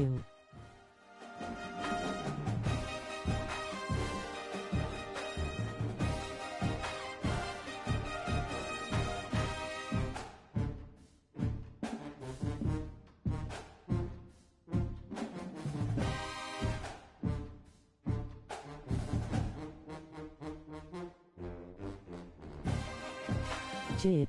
you. Jib.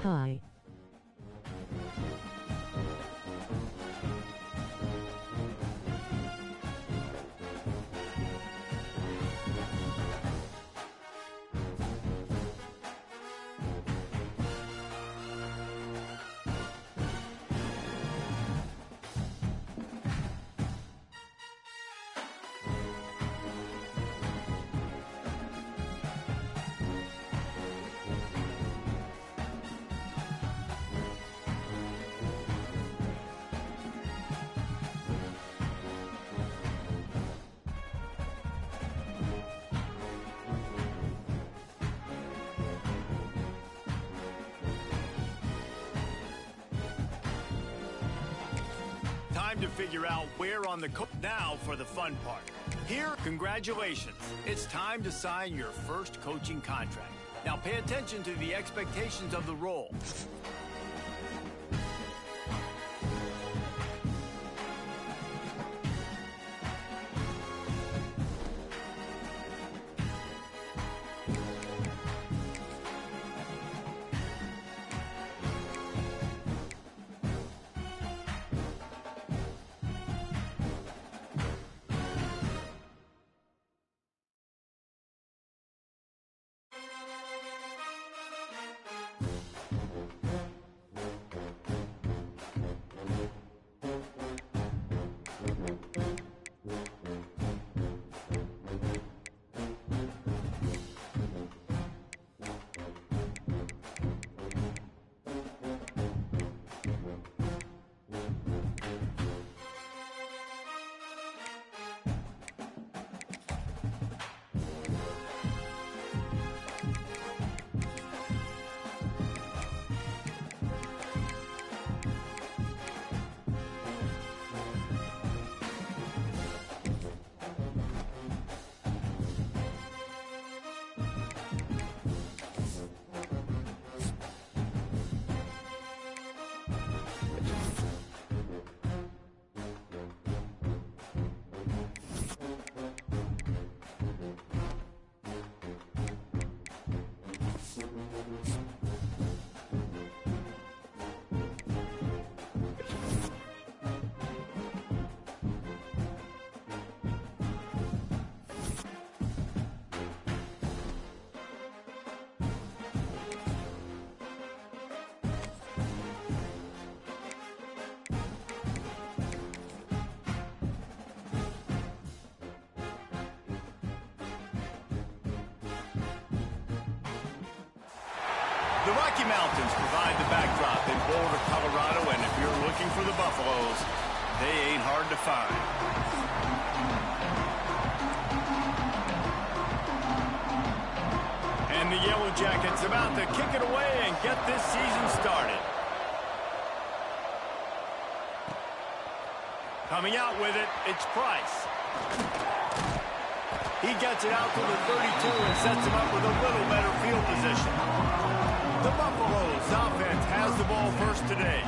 Hi. Time to figure out where on the now for the fun part. Here, congratulations. It's time to sign your first coaching contract. Now pay attention to the expectations of the role. The Rocky Mountains provide the backdrop in Boulder, Colorado, and if you're looking for the Buffaloes, they ain't hard to find. the Yellow Jackets about to kick it away and get this season started. Coming out with it, it's Price. He gets it out to the 32 and sets him up with a little better field position. The Buffaloes offense has the ball first today.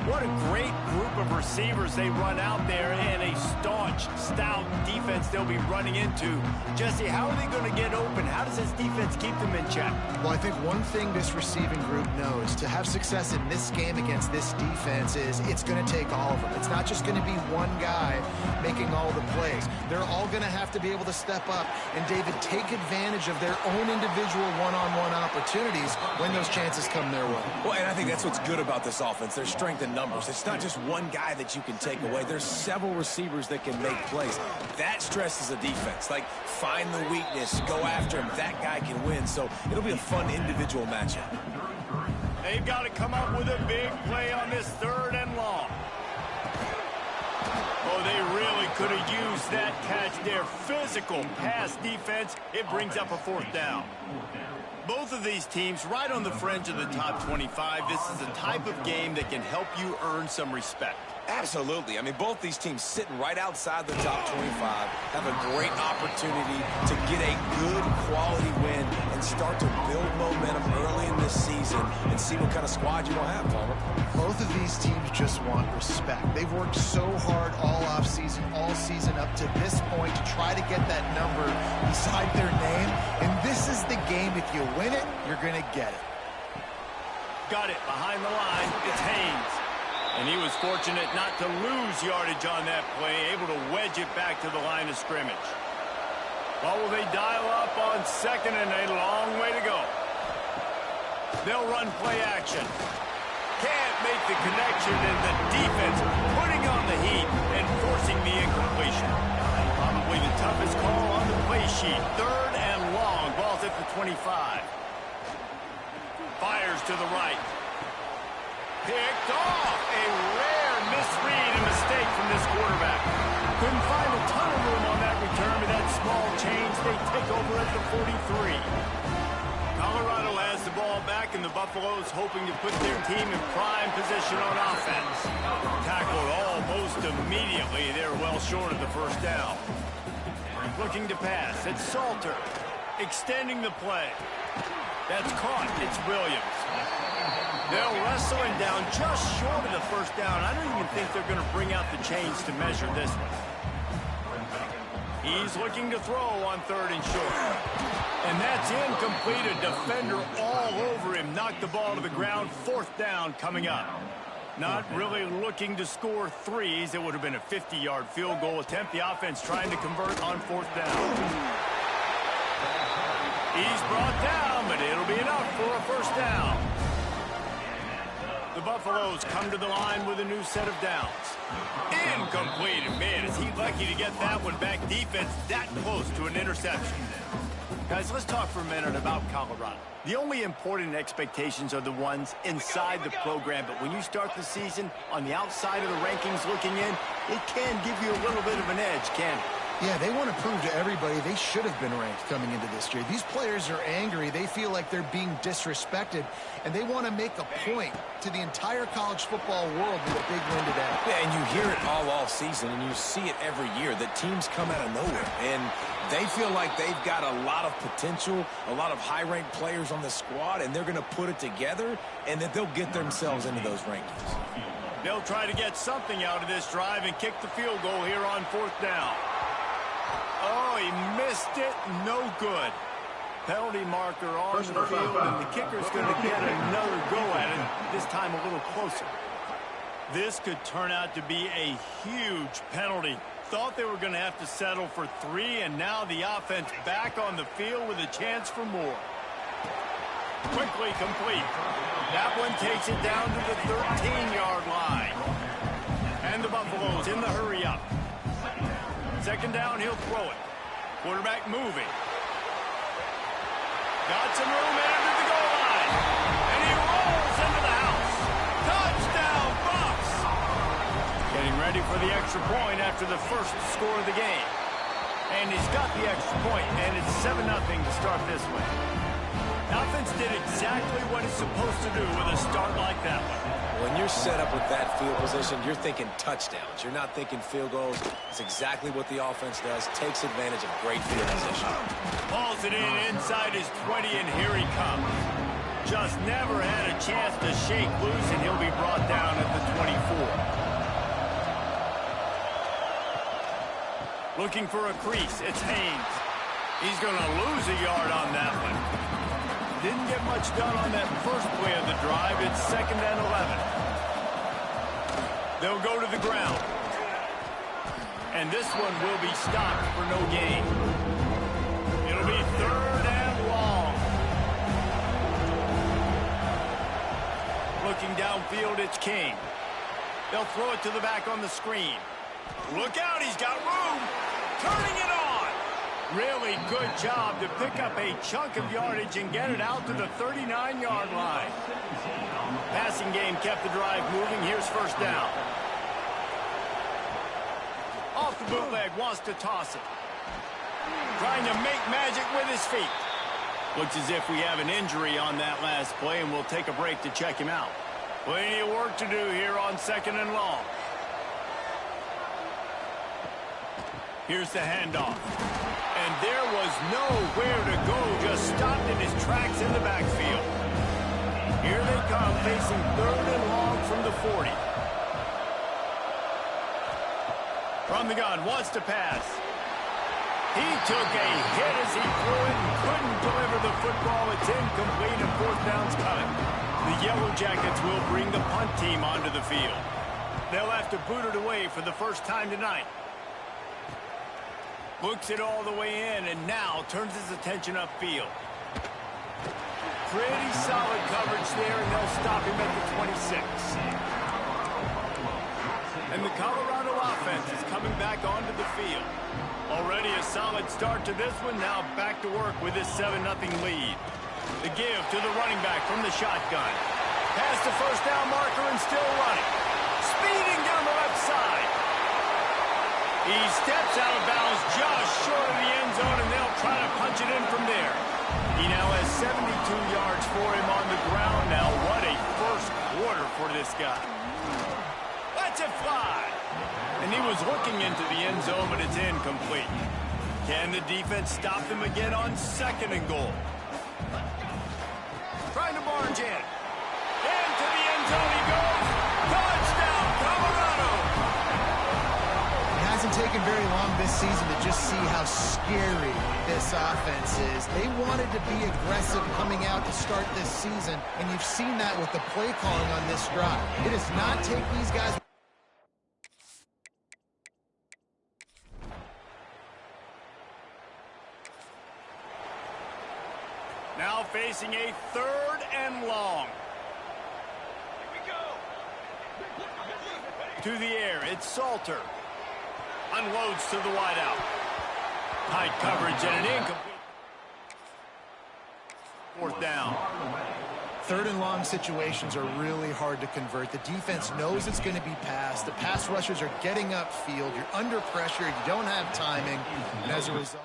What a great group of receivers they run out there, and a staunch, stout defense they'll be running into. Jesse, how are they going to get open? How does this defense keep them in check? Well, I think one thing this receiving group knows to have success in this game against this defense is it's going to take all of them. It's not just going to be one guy making all the plays. They're all going to have to be able to step up and, David, take advantage of their own individual one-on-one opportunities when those chances come their way. Well, and I think that's what's good about this offense. Their strength in numbers. It's not just one guy that you can take away. There's several receivers that can make plays. That stresses a defense. Like, find the weakness, go after him. That guy can win. So it'll be a fun individual matchup. They've got to come up with a big play on this 3rd and long. Oh, they really could have used that catch. Their physical pass defense, it brings up a 4th down. Both of these teams right on the fringe of the top 25. This is the type of game that can help you earn some respect. Absolutely. I mean, both these teams sitting right outside the top 25 have a great opportunity to get a good quality win and start to build momentum early in this season and see what kind of squad you're going to have, Palmer. Both of these teams just want respect. They've worked so hard all offseason, all season up to this point to try to get that number beside their name. And this is the game. If you win it, you're going to get it. Got it behind the line. It's Haynes. And he was fortunate not to lose yardage on that play, able to wedge it back to the line of scrimmage. Well, will they dial up on 2nd and a long way to go? They'll run play action. Can't make the connection, and the defense putting on the heat and forcing the incompletion. Probably the toughest call on the play sheet. 3rd and long. Ball's at the 25. Fires to the right. Picked off. A rare misread and mistake from this quarterback. Couldn't find a ton of room on that return, but that small change, they take over at the 43. Colorado has the ball back, and the Buffaloes hoping to put their team in prime position on offense. Tackled almost immediately. They're well short of the 1st down. Looking to pass. It's Salter. Extending the play. That's caught. It's Williams. They'll wrestle him down just short of the 1st down. I don't even think they're going to bring out the chains to measure this one. He's looking to throw on 3rd and short. And that's incomplete. A defender all over him. Knocked the ball to the ground. 4th down coming up. Not really looking to score threes. It would have been a 50-yard field goal attempt. The offense trying to convert on 4th down. He's brought down, but it'll be enough for a 1st down. The Buffaloes come to the line with a new set of downs. Incomplete. And man, is he lucky to get that one back. Defense that close to an interception. Guys, let's talk for a minute about Colorado. The only important expectations are the ones inside the program, but when you start the season on the outside of the rankings looking in, it can give you a little bit of an edge, can it? Yeah, they want to prove to everybody they should have been ranked coming into this year. These players are angry. They feel like they're being disrespected, and they want to make a point to the entire college football world with a big win today. Yeah, and you hear it all season, and you see it every year, that teams come out of nowhere, and they feel like they've got a lot of potential, a lot of high-ranked players on the squad, and they're going to put it together, and that they'll get themselves into those rankings. They'll try to get something out of this drive and kick the field goal here on 4th down. Oh, he missed it. No good. Penalty marker on the field, and the kicker's going to get another go at it, this time a little closer. This could turn out to be a huge penalty. Thought they were going to have to settle for 3, and now the offense back on the field with a chance for more. Quickly complete. That one takes it down to the 13-yard line. And the Buffaloes in the hurry up. 2nd down, he'll throw it. Quarterback moving. Got some room under the goal line. And he rolls into the house. Touchdown, Bucs! Getting ready for the extra point after the first score of the game. And he's got the extra point, and it's 7-0 to start this one. Offense did exactly what it's supposed to do with a start like that one. When you're set up with that field position, you're thinking touchdowns. You're not thinking field goals. It's exactly what the offense does. Takes advantage of great field position. Hauls it in inside his 20, and here he comes. Just never had a chance to shake loose, and he'll be brought down at the 24. Looking for a crease. It's Haynes. He's going to lose a yard on that one. Didn't get much done on that first play of the drive. It's 2nd and 11. They'll go to the ground. And this one will be stopped for no gain. It'll be 3rd and long. Looking downfield, it's King. They'll throw it to the back on the screen. Look out, he's got room. Turning it on. Really good job to pick up a chunk of yardage and get it out to the 39-yard line. Passing game kept the drive moving. Here's 1st down. Off the bootleg, wants to toss it. Trying to make magic with his feet. Looks as if we have an injury on that last play, and we'll take a break to check him out. Plenty of work to do here on 2nd and long. Here's the handoff. And there was nowhere to go, just stopped in his tracks in the backfield. Here they come, facing 3rd and long from the 40. From the gun, wants to pass. He took a hit as he threw it and couldn't deliver the football. It's incomplete and 4th down's coming. The Yellow Jackets will bring the punt team onto the field. They'll have to boot it away for the first time tonight. Looks it all the way in, and now turns his attention upfield. Pretty solid coverage there, and they'll stop him at the 26. And the Colorado offense is coming back onto the field. Already a solid start to this one, now back to work with this 7-0 lead. The give to the running back from the shotgun. Past the 1st down marker and still running. Speeding down the left side. He steps out of bounds just short of the end zone, and they'll try to punch it in from there. He now has 72 yards for him on the ground now. What a first quarter for this guy. Lets it fly. And he was looking into the end zone, but it's incomplete. Can the defense stop them again on 2nd and goal? Trying to barge in. Into the end zone he goes. Touchdown, Colorado! Hasn't taken very long this season to just see how scary this offense is. They wanted to be aggressive coming out to start this season, and you've seen that with the play calling on this drive. It does not take these guys. Now facing a 3rd and long. To the air, it's Salter. Unloads to the wideout. Tight coverage and an incomplete. 4th down. 3rd and long situations are really hard to convert. The defense knows it's going to be passed. The pass rushers are getting upfield. You're under pressure. You don't have timing. And as a result...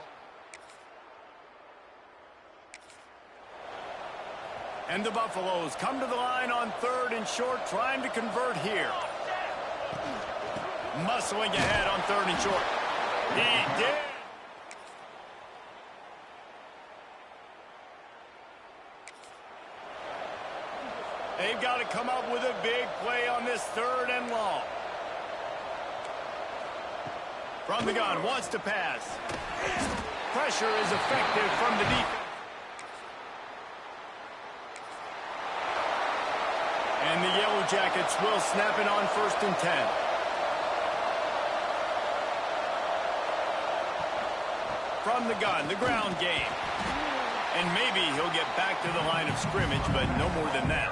And the Buffaloes come to the line on 3rd and short, trying to convert here. Muscling ahead on 3rd and short. He did. They've got to come up with a big play on this 3rd and long. From the gun, wants to pass. Pressure is effective from the defense. And the Yellow Jackets will snap it on 1st and 10. From the gun, the ground game. And maybe he'll get back to the line of scrimmage, but no more than that.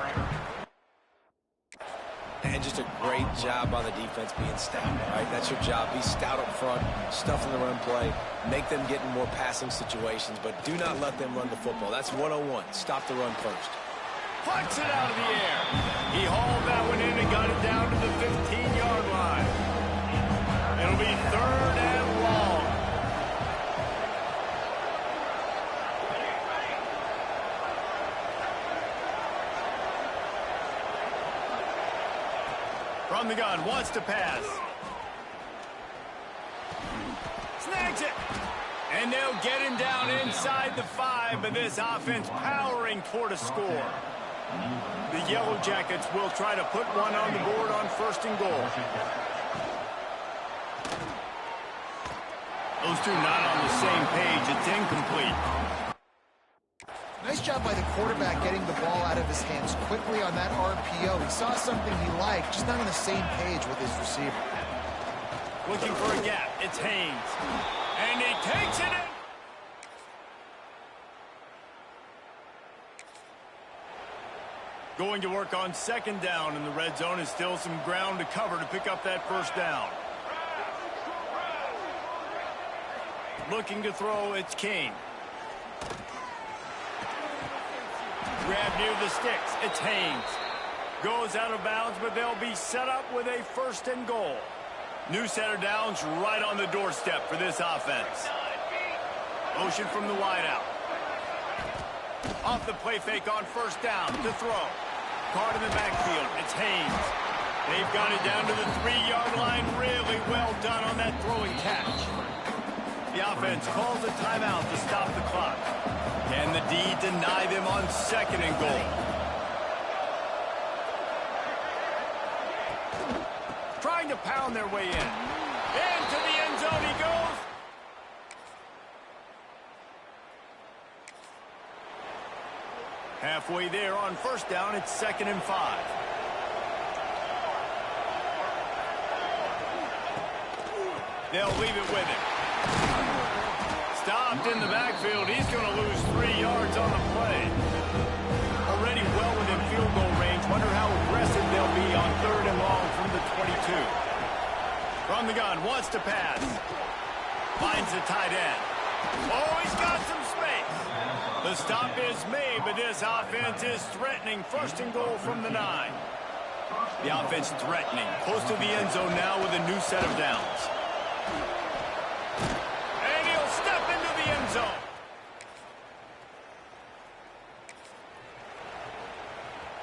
And just a great job on the defense being stout, right? That's your job. Be stout up front, stuff in the run play, make them get in more passing situations, but do not let them run the football. That's 101. Stop the run first. Plucks it out of the air. He hauled that one in and got it down to the 15-yard line. It'll be 3rd and long. From the gun, wants to pass. Snags it. And they'll get him down inside the 5, but this offense powering toward a score. The Yellow Jackets will try to put one on the board on 1st and goal. Those two not on the same page. It's incomplete. Nice job by the quarterback getting the ball out of his hands quickly on that RPO. He saw something he liked, just not on the same page with his receiver. Looking for a gap. It's Haynes. And he takes it in. Going to work on 2nd down in the red zone, and still some ground to cover to pick up that 1st down. Looking to throw, it's King. Grab near the sticks, it's Haynes. Goes out of bounds, but they'll be set up with a 1st and goal. New set of downs right on the doorstep for this offense. Motion from the wideout. Off the play fake on 1st down to throw. Caught in the backfield, it's Haynes. They've got it down to the 3-yard line. Really well done on that throwing catch. The offense calls a timeout to stop the clock. Can the D deny them on 2nd and goal? Trying to pound their way in. Into the end zone he goes. Halfway there on 1st down, it's 2nd and 5. They'll leave it with him. Stopped in the backfield. He's going to lose 3 yards on the play. Already well within field goal range. Wonder how aggressive they'll be on 3rd and long from the 22. From the gun, wants to pass. Finds the tight end. Oh, he's got some space. The stop is made, but this offense is threatening 1st and goal from the 9. The offense threatening. Close to the end zone now with a new set of downs. And he'll step into the end zone.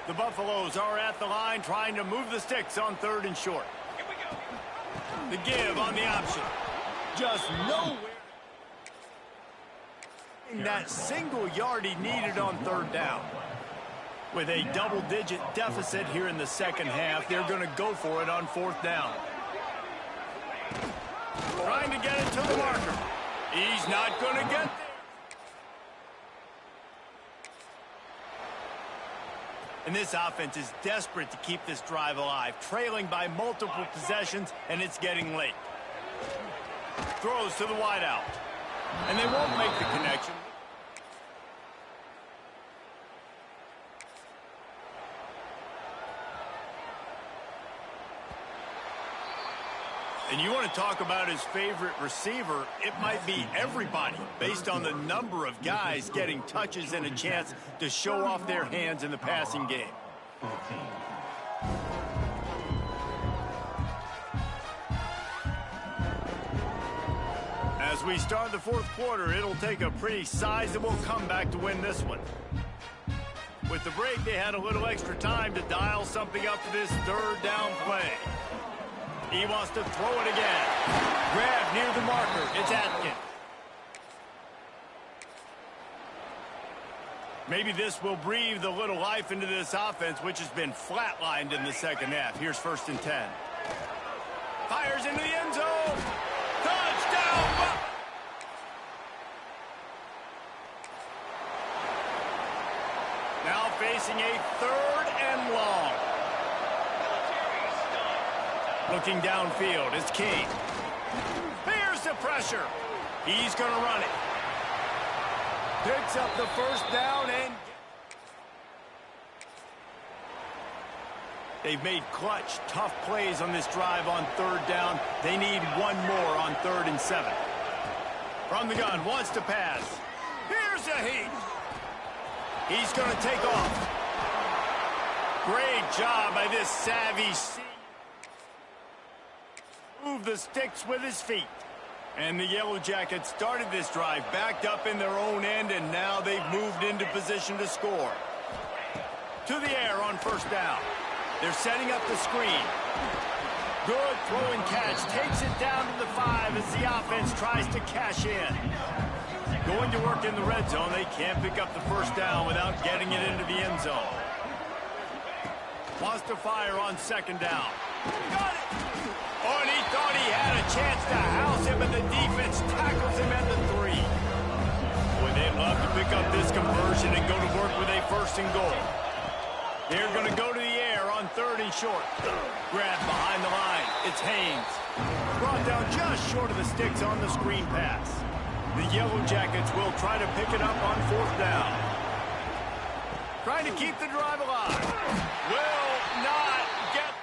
The Buffaloes are at the line trying to move the sticks on 3rd and short. Here we go. The give on the option. Just nowhere. In that single yard he needed on 3rd down. With a double-digit deficit here in the 2nd half, they're going to go for it on 4th down. Trying to get it to the marker. He's not going to get there. And this offense is desperate to keep this drive alive, trailing by multiple possessions, and it's getting late. Throws to the wideout. And they won't make the connection. And you want to talk about his favorite receiver, it might be everybody, based on the number of guys getting touches and a chance to show off their hands in the passing game. As we start the 4th quarter, it'll take a pretty sizable comeback to win this one. With the break, they had a little extra time to dial something up for this 3rd down play. He wants to throw it again. Grab near the marker. It's Atkins. Maybe this will breathe a little life into this offense, which has been flatlined in the 2nd half. Here's 1st and 10. Fires into the end zone. Touchdown! Now facing a 3rd and long. Looking downfield, it's King. Here's the pressure. He's going to run it. Picks up the 1st down, and they've made clutch, tough plays on this drive on 3rd down. They need one more on 3rd and 7. From the gun, wants to pass. Here's a heat. He's going to take off. Great job by this savvy senior. Move the sticks with his feet. And the Yellow Jackets started this drive backed up in their own end, and now they've moved into position to score. To the air on 1st down. They're setting up the screen. Good throw and catch. Takes it down to the 5 as the offense tries to cash in. Going to work in the red zone. They can't pick up the first down without getting it into the end zone. Wants to fire on second down. Got it! Oh, and he thought he had a chance to house him, and the defense tackles him at the 3. Boy, they'd love to pick up this conversion and go to work with a first and goal. They're going to go to the air on 3rd and short. Grab behind the line. It's Haynes. Brought down just short of the sticks on the screen pass. The Yellow Jackets will try to pick it up on 4th down. Trying to keep the drive alive. Will not get...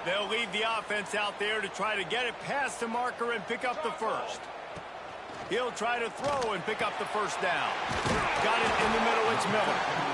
They'll leave the offense out there to try to get it past the marker and pick up the first. He'll try to throw and pick up the first down. Got it in the middle. It's Miller.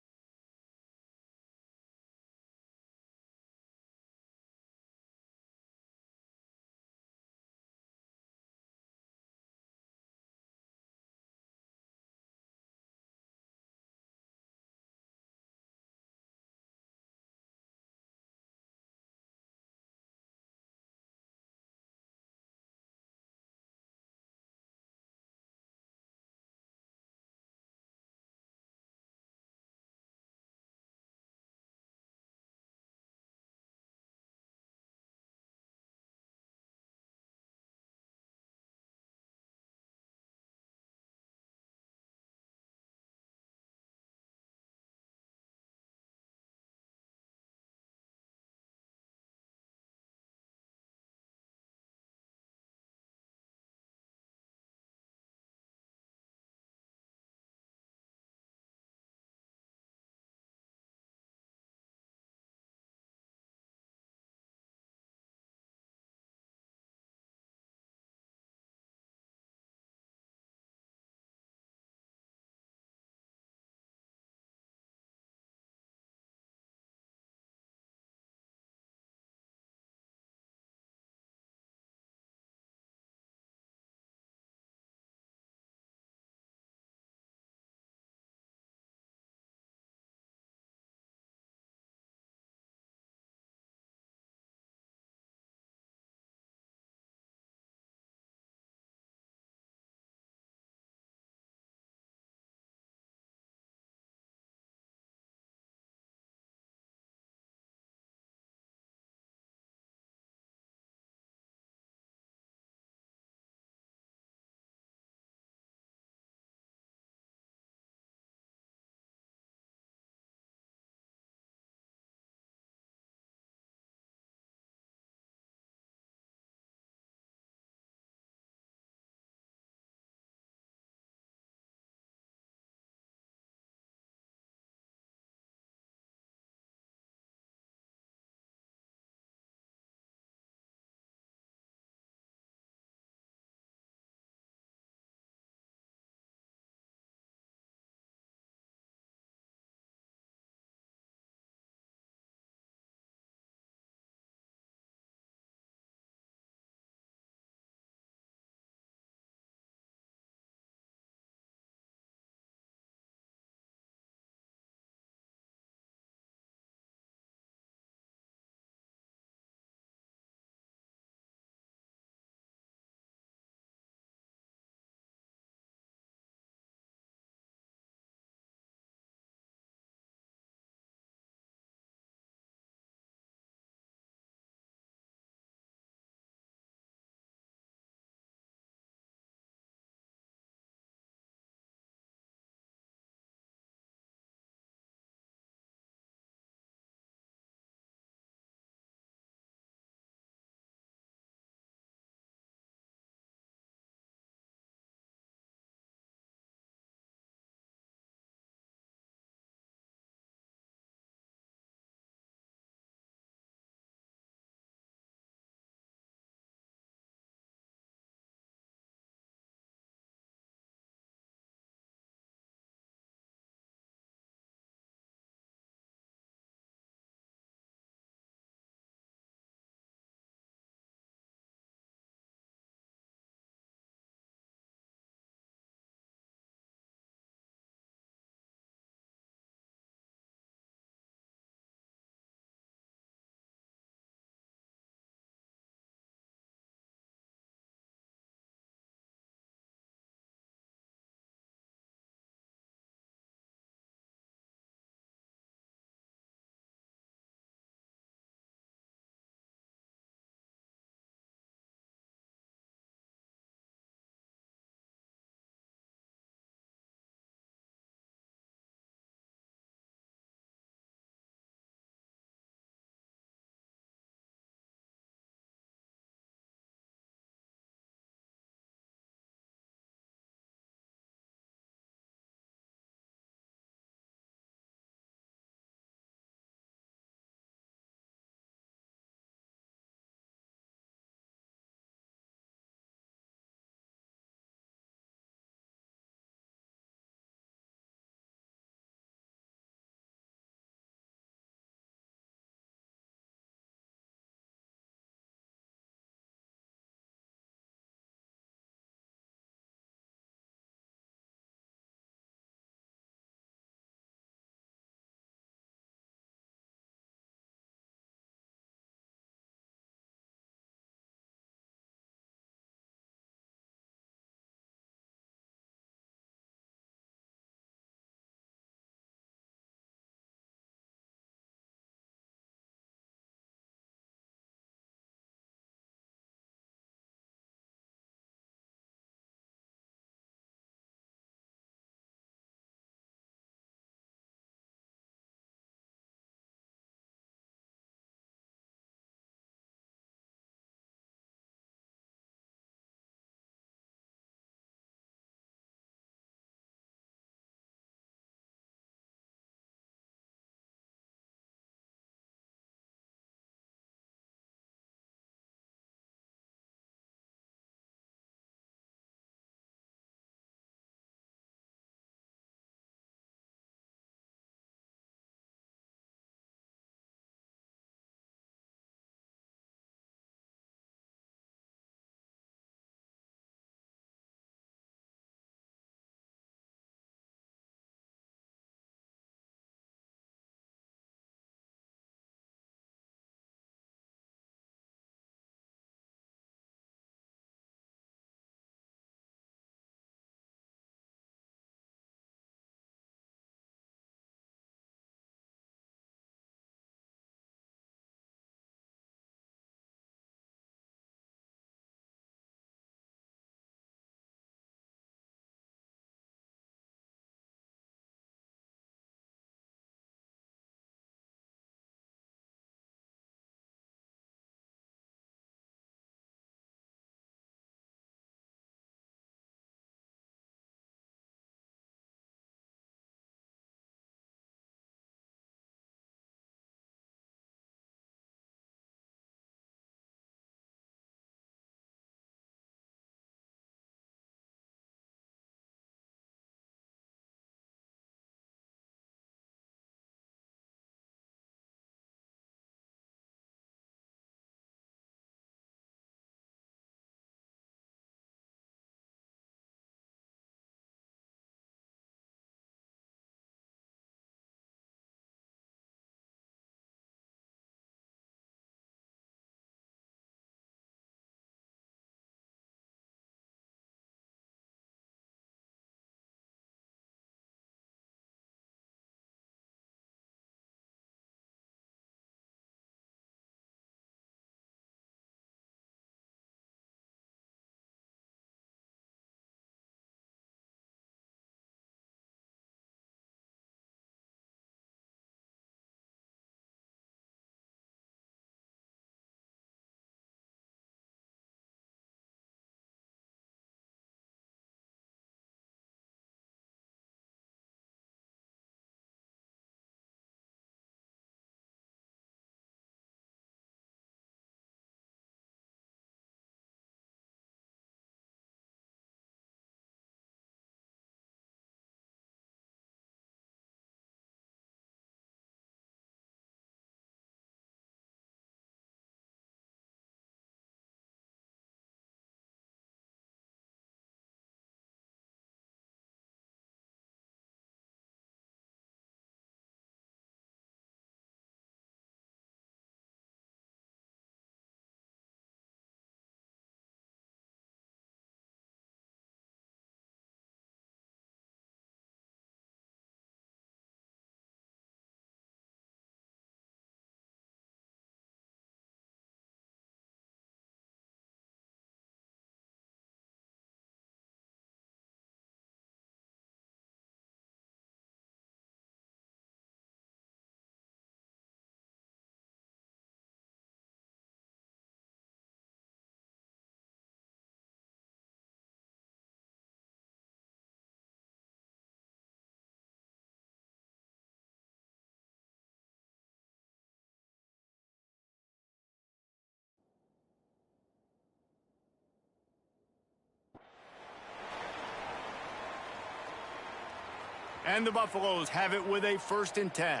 And the Buffaloes have it with a 1st and 10.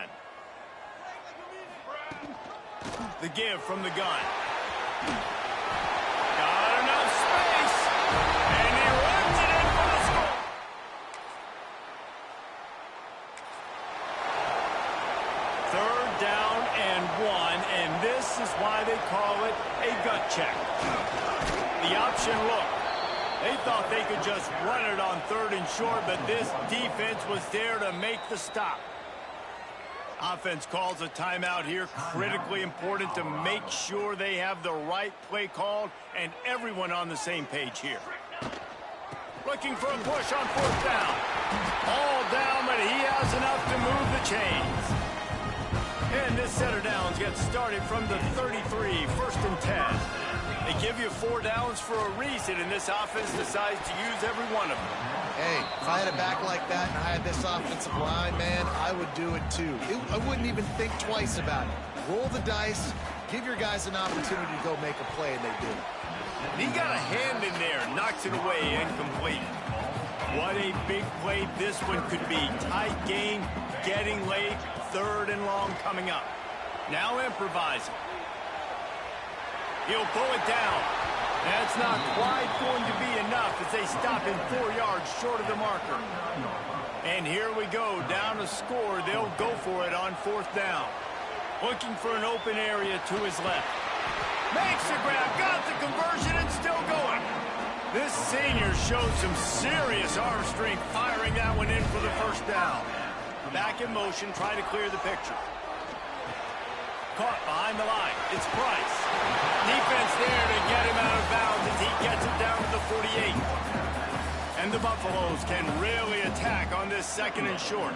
The give from the gun. Got enough space. And he runs it in for the score. Third down and 1, and this is why they call it a gut check. The option look. They thought they could just run it on 3rd and short, but this defense was there to make the stop. Offense calls a timeout here. Critically important to make sure they have the right play called and everyone on the same page here. Looking for a push on 4th down. All down, but he has enough to move the chains. And this set of downs gets started from the 33, 1st and 10. They give you 4 downs for a reason, and this offense decides to use every one of them. Hey, if I had a back like that and I had this offensive line, man, I would do it too. I wouldn't even think twice about it. Roll the dice, give your guys an opportunity to go make a play, and they do. He got a hand in there, knocks it away, incomplete. What a big play this one could be. Tight game, getting late, 3rd and long coming up. Now improvising. He'll pull it down. That's not quite going to be enough as they stop him 4 yards short of the marker. And here we go, down a score. They'll go for it on 4th down. Looking for an open area to his left. Makes the grab, got the conversion, and still going. This senior showed some serious arm strength firing that one in for the 1st down. Back in motion, trying to clear the picture. Caught behind the line. It's Price. Defense there to get him out of bounds as he gets it down to the 48. And the Buffaloes can really attack on this 2nd and short.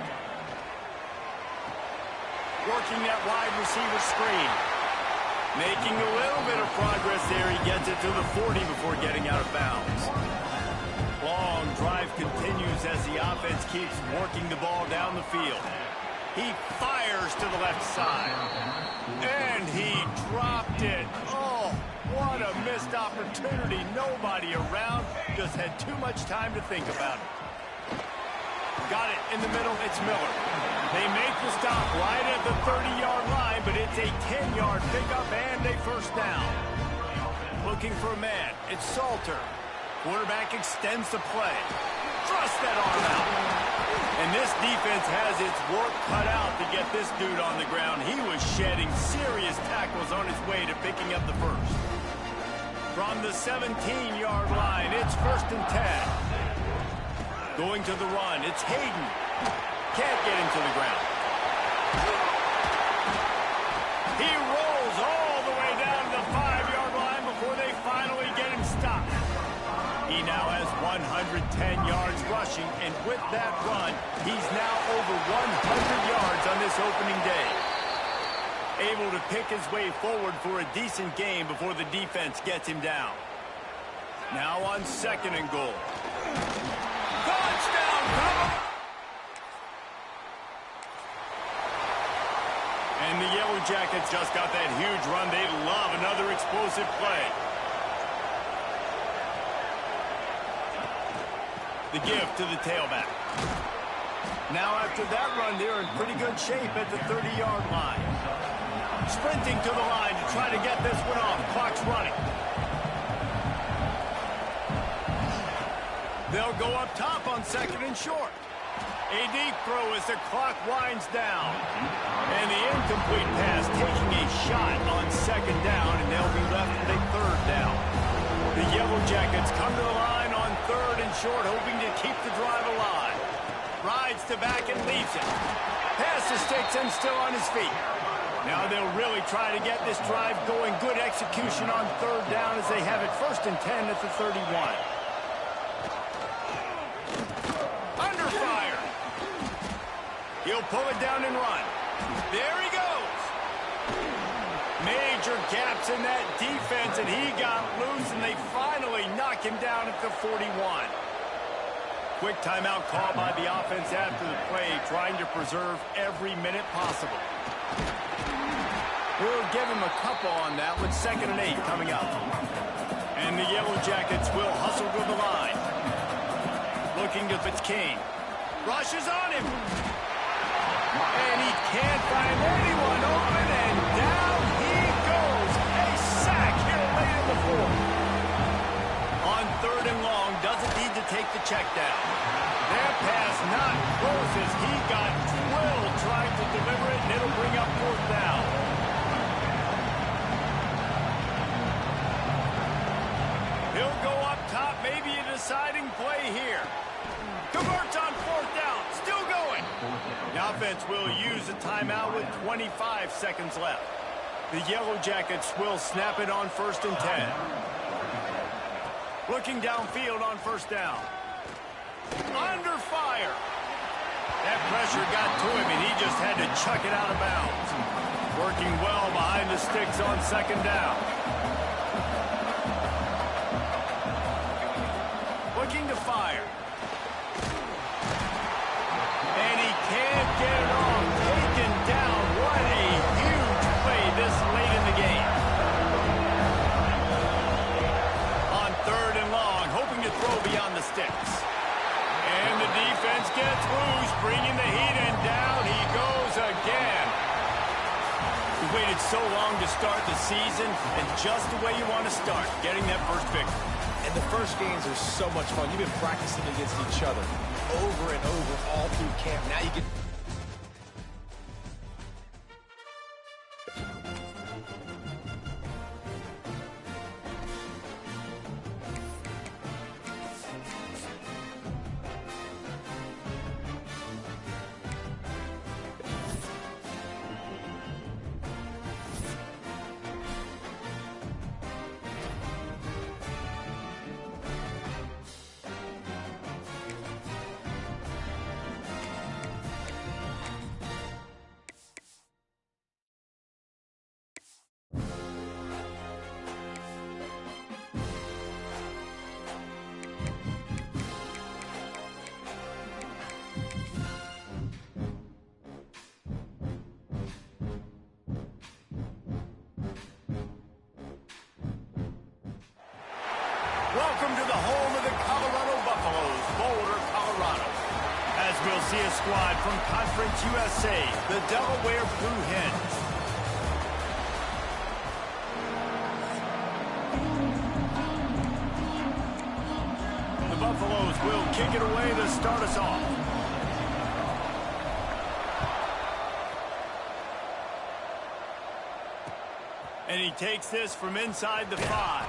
Working that wide receiver screen. Making a little bit of progress there. He gets it to the 40 before getting out of bounds. Long drive continues as the offense keeps working the ball down the field. He fires to the left side. And he dropped it. Oh, what a missed opportunity. Nobody around. Just had too much time to think about it. Got it in the middle. It's Miller. They make the stop right at the 30-yard line, but it's a 10-yard pickup and a 1st down. Looking for a man. It's Salter. Quarterback extends the play. Thrust that arm out. And this defense has its work cut out to get this dude on the ground. He was shedding serious tackles on his way to picking up the 1st. From the 17-yard line, it's 1st and 10. Going to the run, it's Hayden. Can't get him to the ground. He rolls all the way down to the 5-yard line before they finally get him stopped. He now has 110 yards rushing, and with that run, he's now over 100 yards on this opening day. Able to pick his way forward for a decent game before the defense gets him down. Now on 2nd and goal. Touchdown, cover! And the Yellow Jackets just got that huge run. They love another explosive play. The give to the tailback. Now after that run, they're in pretty good shape at the 30-yard line. Sprinting to the line to try to get this one off. Clock's running. They'll go up top on 2nd and short. A deep throw as the clock winds down. And the incomplete pass taking a shot on 2nd down, and they'll be left with a 3rd down. The Yellow Jackets come to the line on 3rd and short, hoping to keep the drive alive. Rides to back and leaves it. Pass to sticks and still on his feet. Now they'll really try to get this drive going. Good execution on 3rd down as they have it 1st and 10 at the 31. Under fire. He'll pull it down and run. There he goes. Major gaps in that defense, and he got loose, and they finally knock him down at the 41. Quick timeout call by the offense after the play, trying to preserve every minute possible. We'll give him a couple on that with 2nd and 8 coming up. And the Yellow Jackets will hustle to the line. Looking to Fitzkane. Rushes on him. And he can't find anyone open, and down he goes. A sack here late in the fourth. On 3rd and long, doesn't need to take the check down. That pass not close as he got drilled trying to deliver it, and it'll bring up 4th down. He'll go up top, maybe a deciding play here. Converts on 4th down, still going. The offense will use a timeout with 25 seconds left. The Yellow Jackets will snap it on 1st and 10. Looking downfield on 1st down. Under fire. That pressure got to him, and he just had to chuck it out of bounds. Working well behind the sticks on 2nd down. Looking to fire. And he can't get it off. Taken down. What a huge play this late in the game. On 3rd and long, hoping to throw beyond the sticks. And the defense gets loose, bringing the heat, and down he goes again. We waited so long to start the season, and just the way you want to start, getting that first victory. And the first games are so much fun. You've been practicing against each other over and over all through camp. Now you get... Welcome to the home of the Colorado Buffaloes, Boulder, Colorado. As we'll see a squad from Conference USA, the Delaware Blue Hens. The Buffaloes will kick it away to start us off. And he takes this from inside the 5.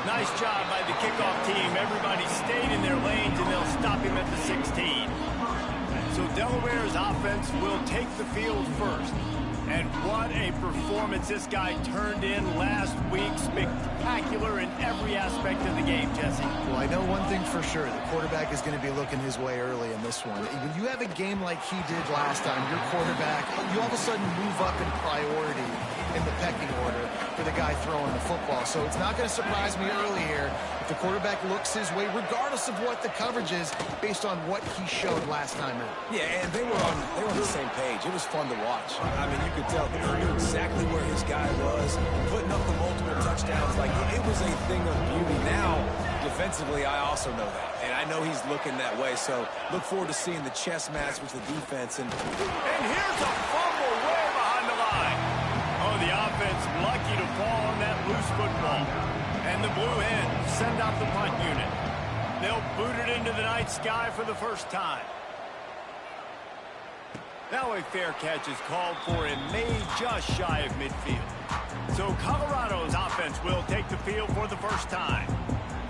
Nice job by the kickoff team. Everybody stayed in their lanes, and they'll stop him at the 16. So Delaware's offense will take the field first. And what a performance this guy turned in last week. Spectacular in every aspect of the game, Jesse. Well, I know one thing for sure. The quarterback is going to be looking his way early in this one. When you have a game like he did last time, your quarterback, you all of a sudden move up in priority in the pecking order for the guy throwing the football. So it's not going to surprise me early here if the quarterback looks his way, regardless of what the coverage is, based on what he showed last time out. Yeah, and they were on the same page. It was fun to watch. I mean, you could tell he knew exactly where his guy was, putting up the multiple touchdowns. Like, it was a thing of beauty. Now, defensively, I also know that. And I know he's looking that way. So look forward to seeing the chess match with the defense. And here's a fumble way behind the line. Oh, the offense lucky to fall on that loose football. And the Blue Hens send out the punt unit. They'll boot it into the night sky for the first time. Now a fair catch is called for and made just shy of midfield. So Colorado's offense will take the field for the first time.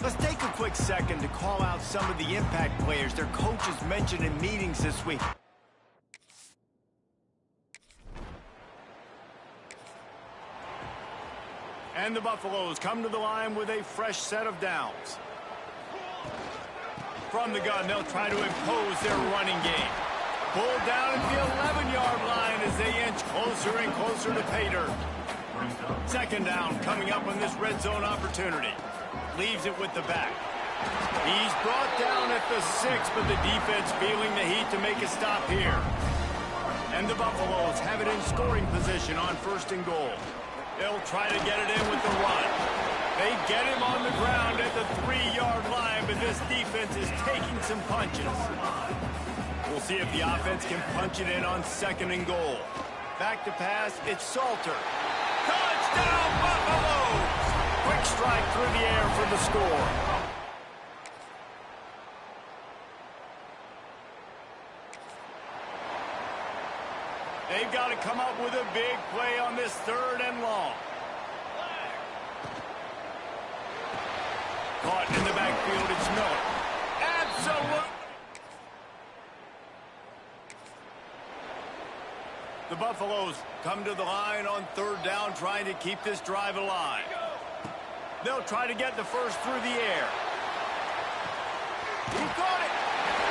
Let's take a quick second to call out some of the impact players their coaches mentioned in meetings this week. And the Buffaloes come to the line with a fresh set of downs. From the gun, they'll try to impose their running game. Pulled down at the 11-yard line as they inch closer and closer to pay dirt. 2nd down coming up on this red zone opportunity. Leaves it with the back. He's brought down at the 6, but the defense feeling the heat to make a stop here. And the Buffaloes have it in scoring position on 1st and goal. They'll try to get it in with the run. They get him on the ground at the 3-yard line, but this defense is taking some punches. We'll see if the offense can punch it in on 2nd and goal. Back to pass, it's Salter. Touchdown, Buffaloes! Quick strike through the air for the score. They've got to come up with a big play on this 3rd and long. Caught in the backfield, it's Miller. Absolutely. The Buffaloes come to the line on 3rd down, trying to keep this drive alive. They'll try to get the first through the air. He caught it.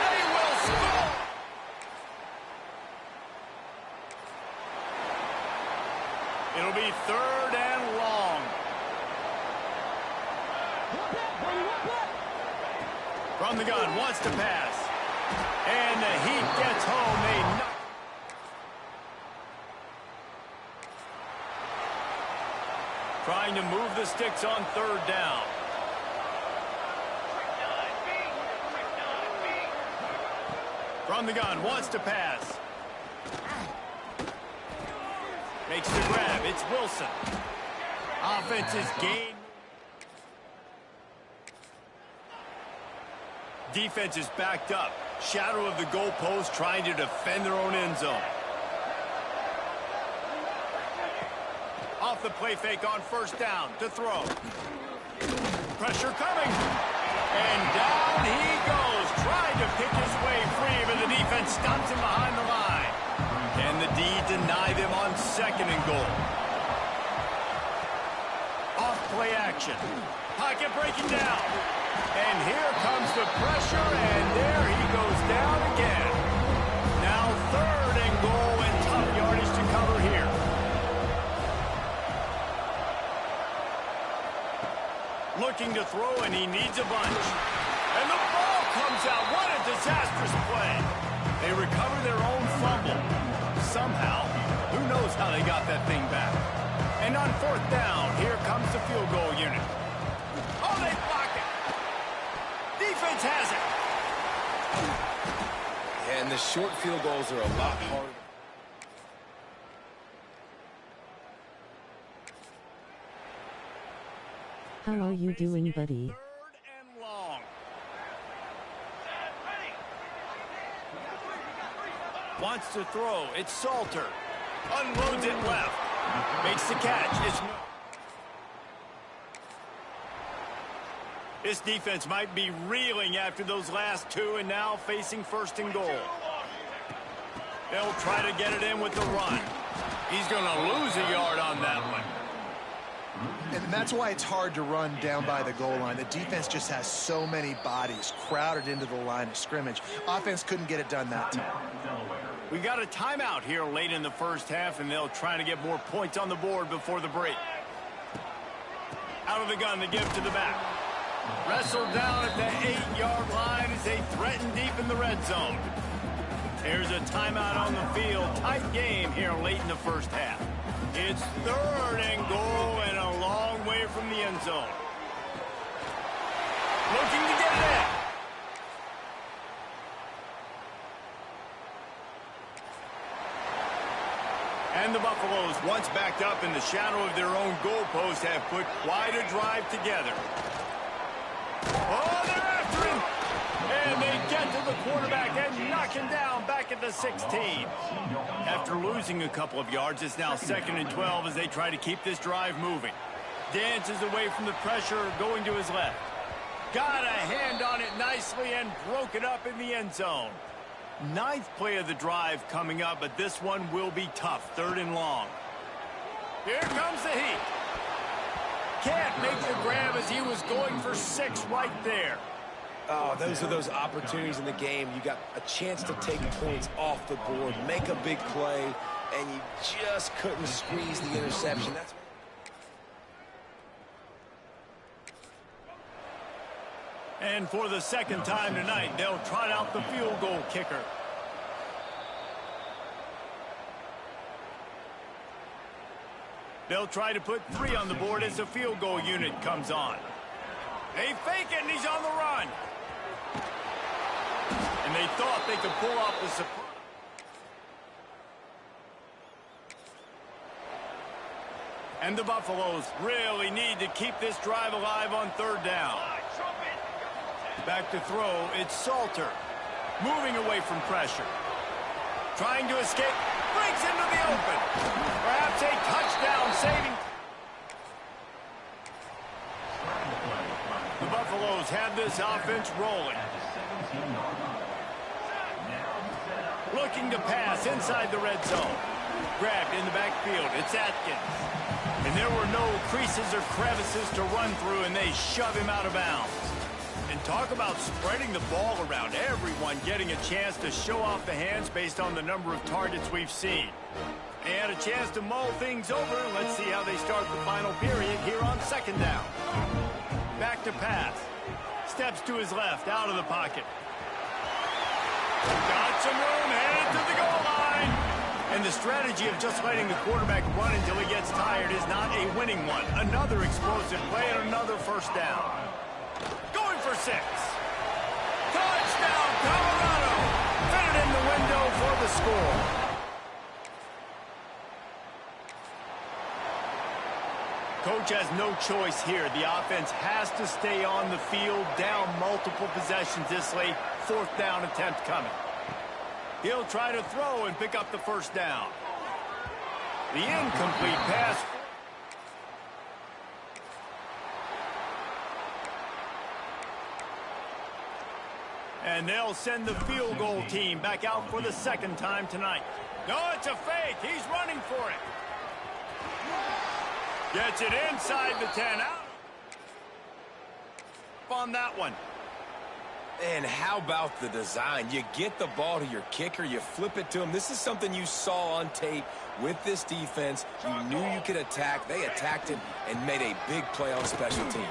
They will score. It'll be 3rd and long. From the gun, wants to pass. And the Heat gets home. They knock. Trying to move the sticks on 3rd down. From the gun, wants to pass. Makes the grab, it's Wilson. Offense is gained. Defense is backed up. Shadow of the goalpost, trying to defend their own end zone. Off the play fake on 1st down to throw. Pressure coming. And down he goes, trying to pick his way free, but the defense stops him behind the line. And the D deny them on 2nd and goal. Off play action. Pocket breaking down. And here comes the pressure, and there he goes down again. Now 3rd and goal, and tough yardage to cover here. Looking to throw, and he needs a bunch. And the ball comes out. What a disastrous play. They recover their own fumble. Somehow, who knows how they got that thing back. And on 4th down, here comes the field goal unit. Oh, they blocked it. Defense has it. Yeah, and the short field goals are a lot harder. How are you doing, buddy? 3rd and long. Wants to throw. It's Salter. Unloads it left. Makes the catch. It's This defense might be reeling after those last 2 and now facing 1st and goal. They'll try to get it in with the run. He's going to lose a yard on that one. And that's why it's hard to run down by the goal line. The defense just has so many bodies crowded into the line of scrimmage. Offense couldn't get it done that time. We got a timeout here late in the 1st half, and they'll try to get more points on the board before the break. Out of the gun to give to the back. Wrestled down at the 8-yard line as they threaten deep in the red zone. There's a timeout on the field. Tight game here late in the 1st half. It's 3rd and goal and a long way from the end zone. Looking to get it in. And the Buffaloes, once backed up in the shadow of their own goalpost, have put quite a drive together. Oh, they're after him. And they get to the quarterback and knock him down back at the 16. After losing a couple of yards, it's now 2nd and 12 as they try to keep this drive moving. Dances away from the pressure, going to his left. Got a hand on it nicely and broke it up in the end zone. 9th play of the drive coming up, but this one will be tough. 3rd and long. Here comes the Heat. Can't make the grab as he was going for 6 right there. Oh, those are those opportunities in the game. You got a chance to take points off the board, make a big play, and you just couldn't squeeze the interception. That's And for the 2nd time tonight, they'll trot out the field goal kicker. They'll try to put 3 on the board as the field goal unit comes on. They fake it, and he's on the run. And they thought they could pull off the surprise. And the Buffaloes really need to keep this drive alive on third down. Back to throw, it's Salter. Moving away from pressure. Trying to escape. Breaks into the open. Perhaps a touchdown saving. The Buffaloes have this offense rolling. Looking to pass inside the red zone. Grabbed in the backfield. It's Atkins. And there were no creases or crevices to run through, and they shove him out of bounds. And talk about spreading the ball around, everyone getting a chance to show off the hands based on the number of targets we've seen. And a chance to mull things over. Let's see how they start the final period here on second down. Back to pass. Steps to his left, out of the pocket. Got some room, headed to the goal line. And the strategy of just letting the quarterback run until he gets tired is not a winning one. Another explosive play and another first down. Going for 6. Touchdown, Colorado. Fitted in the window for the score. Coach has no choice here. The offense has to stay on the field, down multiple possessions this late. Fourth down attempt coming. He'll try to throw and pick up the first down. The incomplete pass. And they'll send the field goal team back out for the second time tonight. No, it's a fake. He's running for it. Gets it inside the 10. Out on that one. And how about the design? You get the ball to your kicker, you flip it to him. This is something you saw on tape with this defense. You knew you could attack. They attacked him and made a big play on special teams.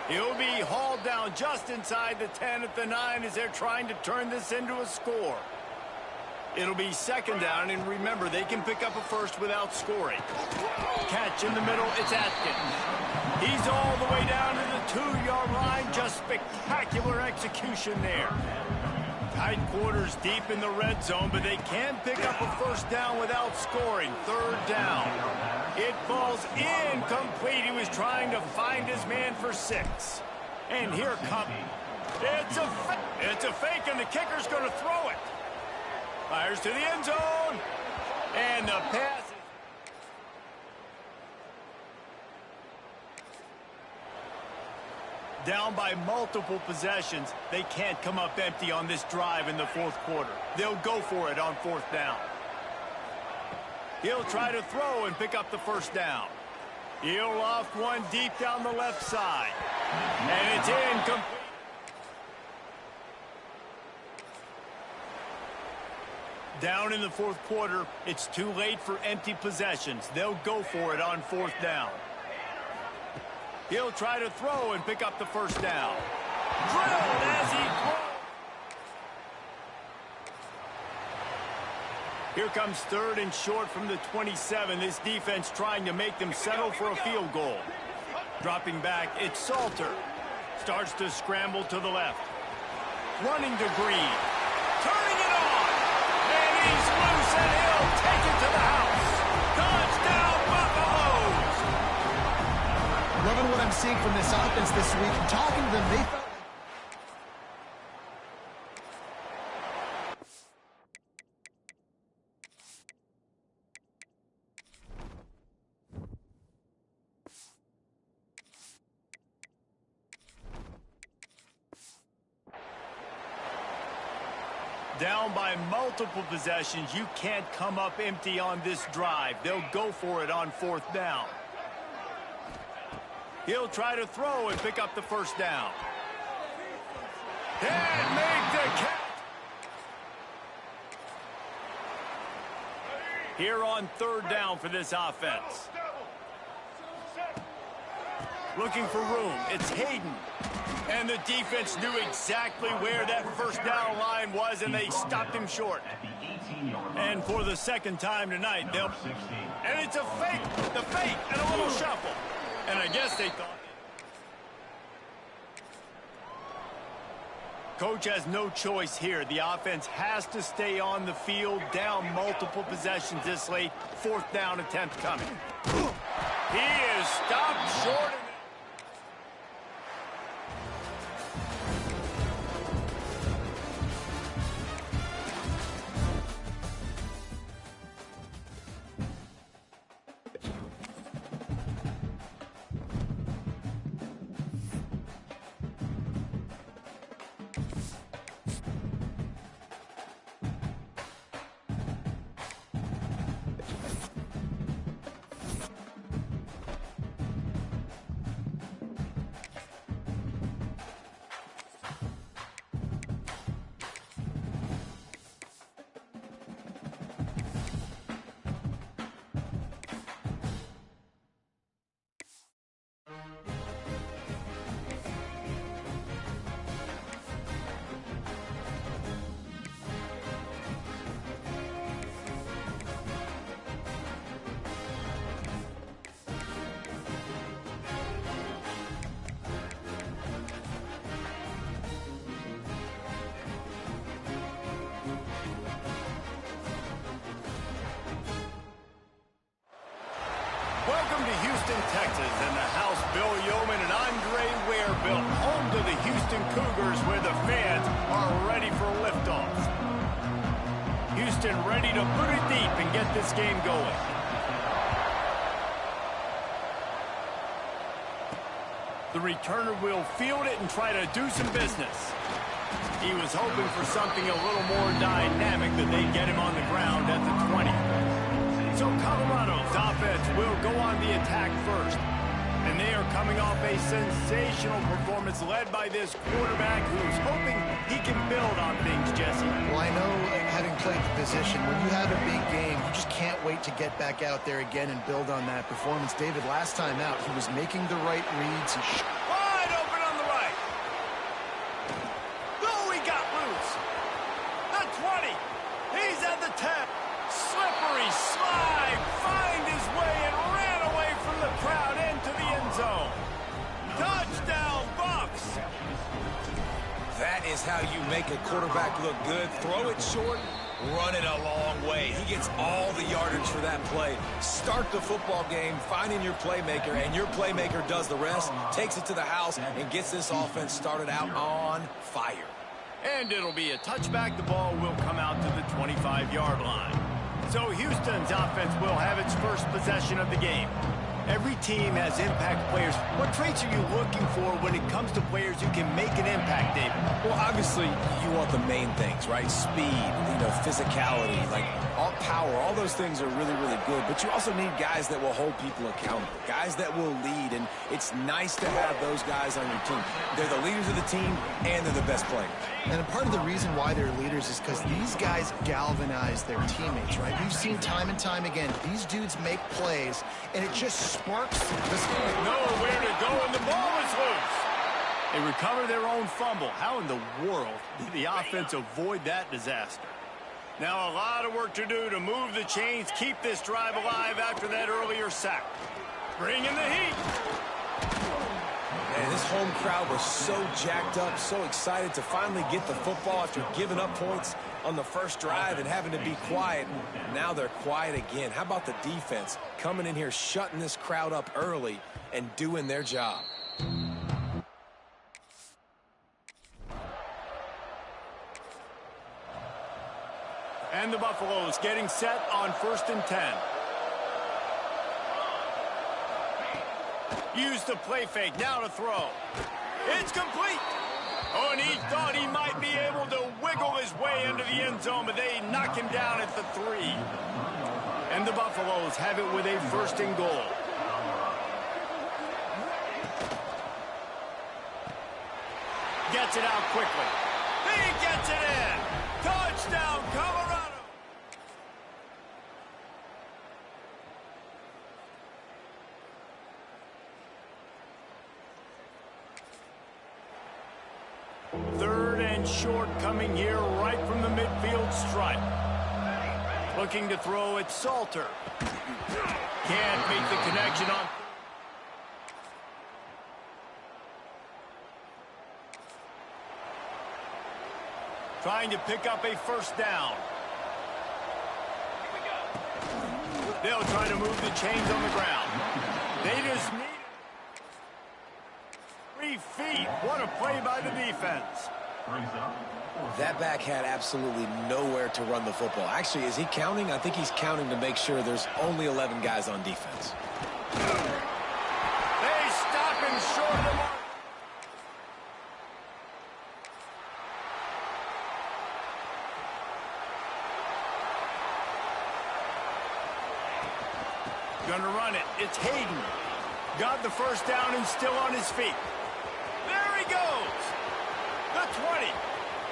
He'll be hauled down just inside the 10 at the 9 as they're trying to turn this into a score. It'll be second down, and remember, they can pick up a first without scoring. Catch in the middle, it's Atkins. He's all the way down to the 2-yard line. Just spectacular execution there. Tight quarters deep in the red zone, but they can't pick up a first down without scoring. Third down. It falls incomplete. He was trying to find his man for 6. And here comes. It's a fake, and the kicker's going to throw it. Fires to the end zone. And the pass. Down by multiple possessions, they can't come up empty on this drive in the fourth quarter. They'll go for it on fourth down. He'll try to throw and pick up the first down. He'll loft one deep down the left side. And it's incomplete. Down in the fourth quarter, it's too late for empty possessions. They'll go for it on fourth down. He'll try to throw and pick up the first down. Drilled as he throws. Here comes third and short from the 27. This defense trying to make them settle for a field goal. Dropping back, it's Salter. Starts to scramble to the left. Running to Green. Turning it on. And he's loose, and he'll take it to the house. Touchdown, Buffaloes! Loving what I'm seeing from this offense this week. Talking to them, they felt down by multiple possessions. You can't come up empty on this drive. They'll go for it on fourth down. He'll try to throw and pick up the first down. And make the catch. Here on third down for this offense. Looking for room. It's Hayden. And the defense knew exactly where that first down line was, and they stopped him short. And for the second time tonight, they'll... And it's a fake. The fake and a little shuffle. And I guess they thought... Coach has no choice here. The offense has to stay on the field, down multiple possessions this late. 4th down attempt coming. He is stopped short. Welcome to Houston, Texas, and the house Bill Yeoman and Andre Ware built, home to the Houston Cougars, where the fans are ready for liftoff. Houston ready to put it deep and get this game going. The returner will field it and try to do some business. He was hoping for something a little more dynamic, that they'd get him on the ground at the 20. So Colorado's offense will go on the attack first. And they are coming off a sensational performance led by this quarterback who's hoping he can build on things, Jesse. Well, I know, having played the position, when you have a big game, you just can't wait to get back out there again and build on that performance. David, last time out, he was making the right reads. Wide open on the right. Oh, he got loose. The 20. He's at the 10. Slippery slide, find his way and ran away from the crowd into the end zone. Touchdown, Bucks! That is how you make a quarterback look good. Throw it short, run it a long way. He gets all the yardage for that play. Start the football game, finding your playmaker, and your playmaker does the rest, takes it to the house, and gets this offense started out on fire. And it'll be a touchback. The ball will come out to the 25-yard line. So Houston's offense will have its first possession of the game. Every team has impact players. What traits are you looking for when it comes to players who can make an impact, David? Well, obviously, you want the main things, right? Speed, physicality, like all power, all those things are really, really good. But you also need guys that will hold people accountable, guys that will lead, and it's nice to have those guys on your team. They're the leaders of the team, and they're the best players. And a part of the reason why they're leaders is because these guys galvanize their teammates, right? We've seen time and time again, these dudes make plays, and it just sparks this. Nowhere to go, and the ball is loose. They recover their own fumble. How in the world did the offense avoid that disaster? Now a lot of work to do to move the chains, keep this drive alive after that earlier sack. Bring in the heat. Man, this home crowd was so jacked up, so excited to finally get the football after giving up points on the first drive and having to be quiet. Now they're quiet again. How about the defense coming in here, shutting this crowd up early and doing their job? And the Buffaloes getting set on 1st and 10. Use the play fake, now to throw. It's complete. Oh, and he thought he might be able to wiggle his way into the end zone, but they knock him down at the 3. And the Buffaloes have it with a 1st and goal. Gets it out quickly. He gets it in. Touchdown, Colorado. Third and short coming here right from the midfield stripe. Looking to throw it, Salter. Can't make the connection on. Trying to pick up a first down. They'll try to move the chains on the ground. They just need 3 feet. What a play by the defense. That back had absolutely nowhere to run the football. Actually, is he counting? I think he's counting to make sure there's only 11 guys on defense. They stop him short of the mark. Gonna run it. It's Hayden. Got the first down and still on his feet. There he goes. The 20.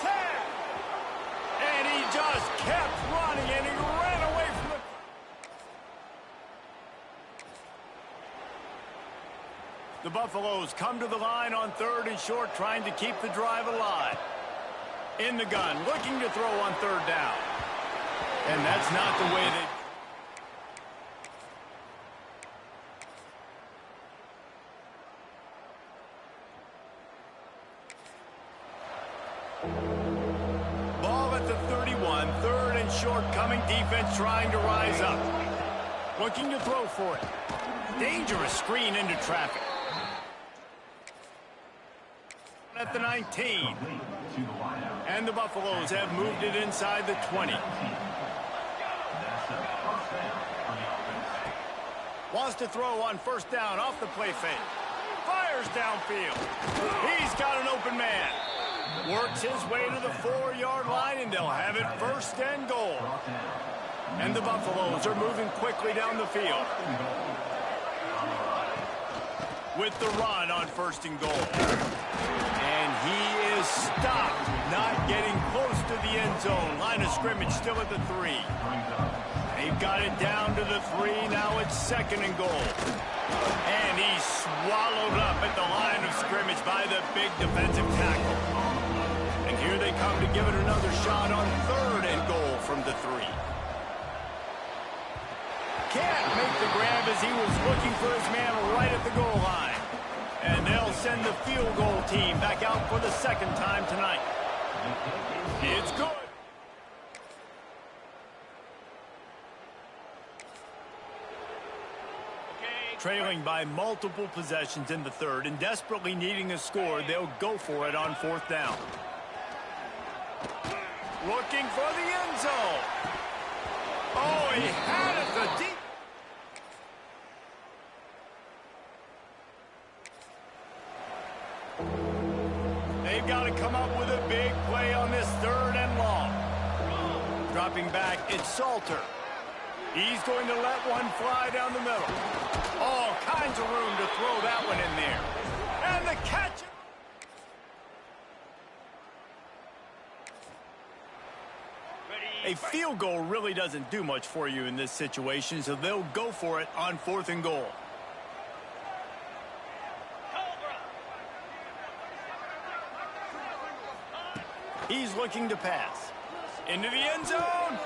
10. And he just kept running, and he ran away from the Buffaloes come to the line on 3rd and short, trying to keep the drive alive. In the gun, looking to throw on 3rd down. And that's not the way they... Ball at the 31, 3rd and short, coming defense trying to rise up. Looking to throw for it. Dangerous screen into traffic. At the 19. And the Buffaloes have moved it inside the 20. Wants to throw on 1st down off the play fake. Fires downfield. He's got an open man. Works his way to the 4-yard line, and they'll have it 1st and goal. And the Buffaloes are moving quickly down the field. With the run on 1st and goal. And he is stopped, not getting close to the end zone. Line of scrimmage still at the 3. They've got it down to the 3. Now it's 2nd and goal. And he's swallowed up at the line of scrimmage by the big defensive tackle. And here they come to give it another shot on 3rd and goal from the 3. Can't make the grab as he was looking for his man right at the goal line. And they'll send the field goal team back out for the 2nd time tonight. It's good. Trailing by multiple possessions in the 3rd and desperately needing a score, they'll go for it on 4th down. Looking for the end zone. Oh, he had it, the deep. They've got to come up with a big play on this 3rd and long. Dropping back, it's Salter. He's going to let one fly down the middle. All kinds of room to throw that one in there. And the catch. A field goal really doesn't do much for you in this situation, so they'll go for it on 4th and goal. He's looking to pass. Into the end zone.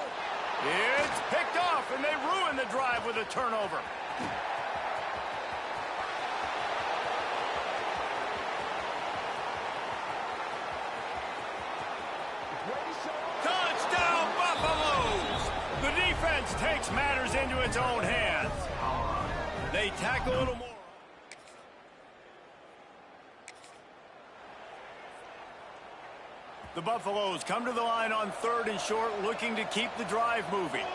It's picked off, and they ruin the drive with a turnover. Touchdown, Buffaloes! The defense takes matters into its own hands. They tackle a little more. The Buffaloes come to the line on 3rd and short, looking to keep the drive moving.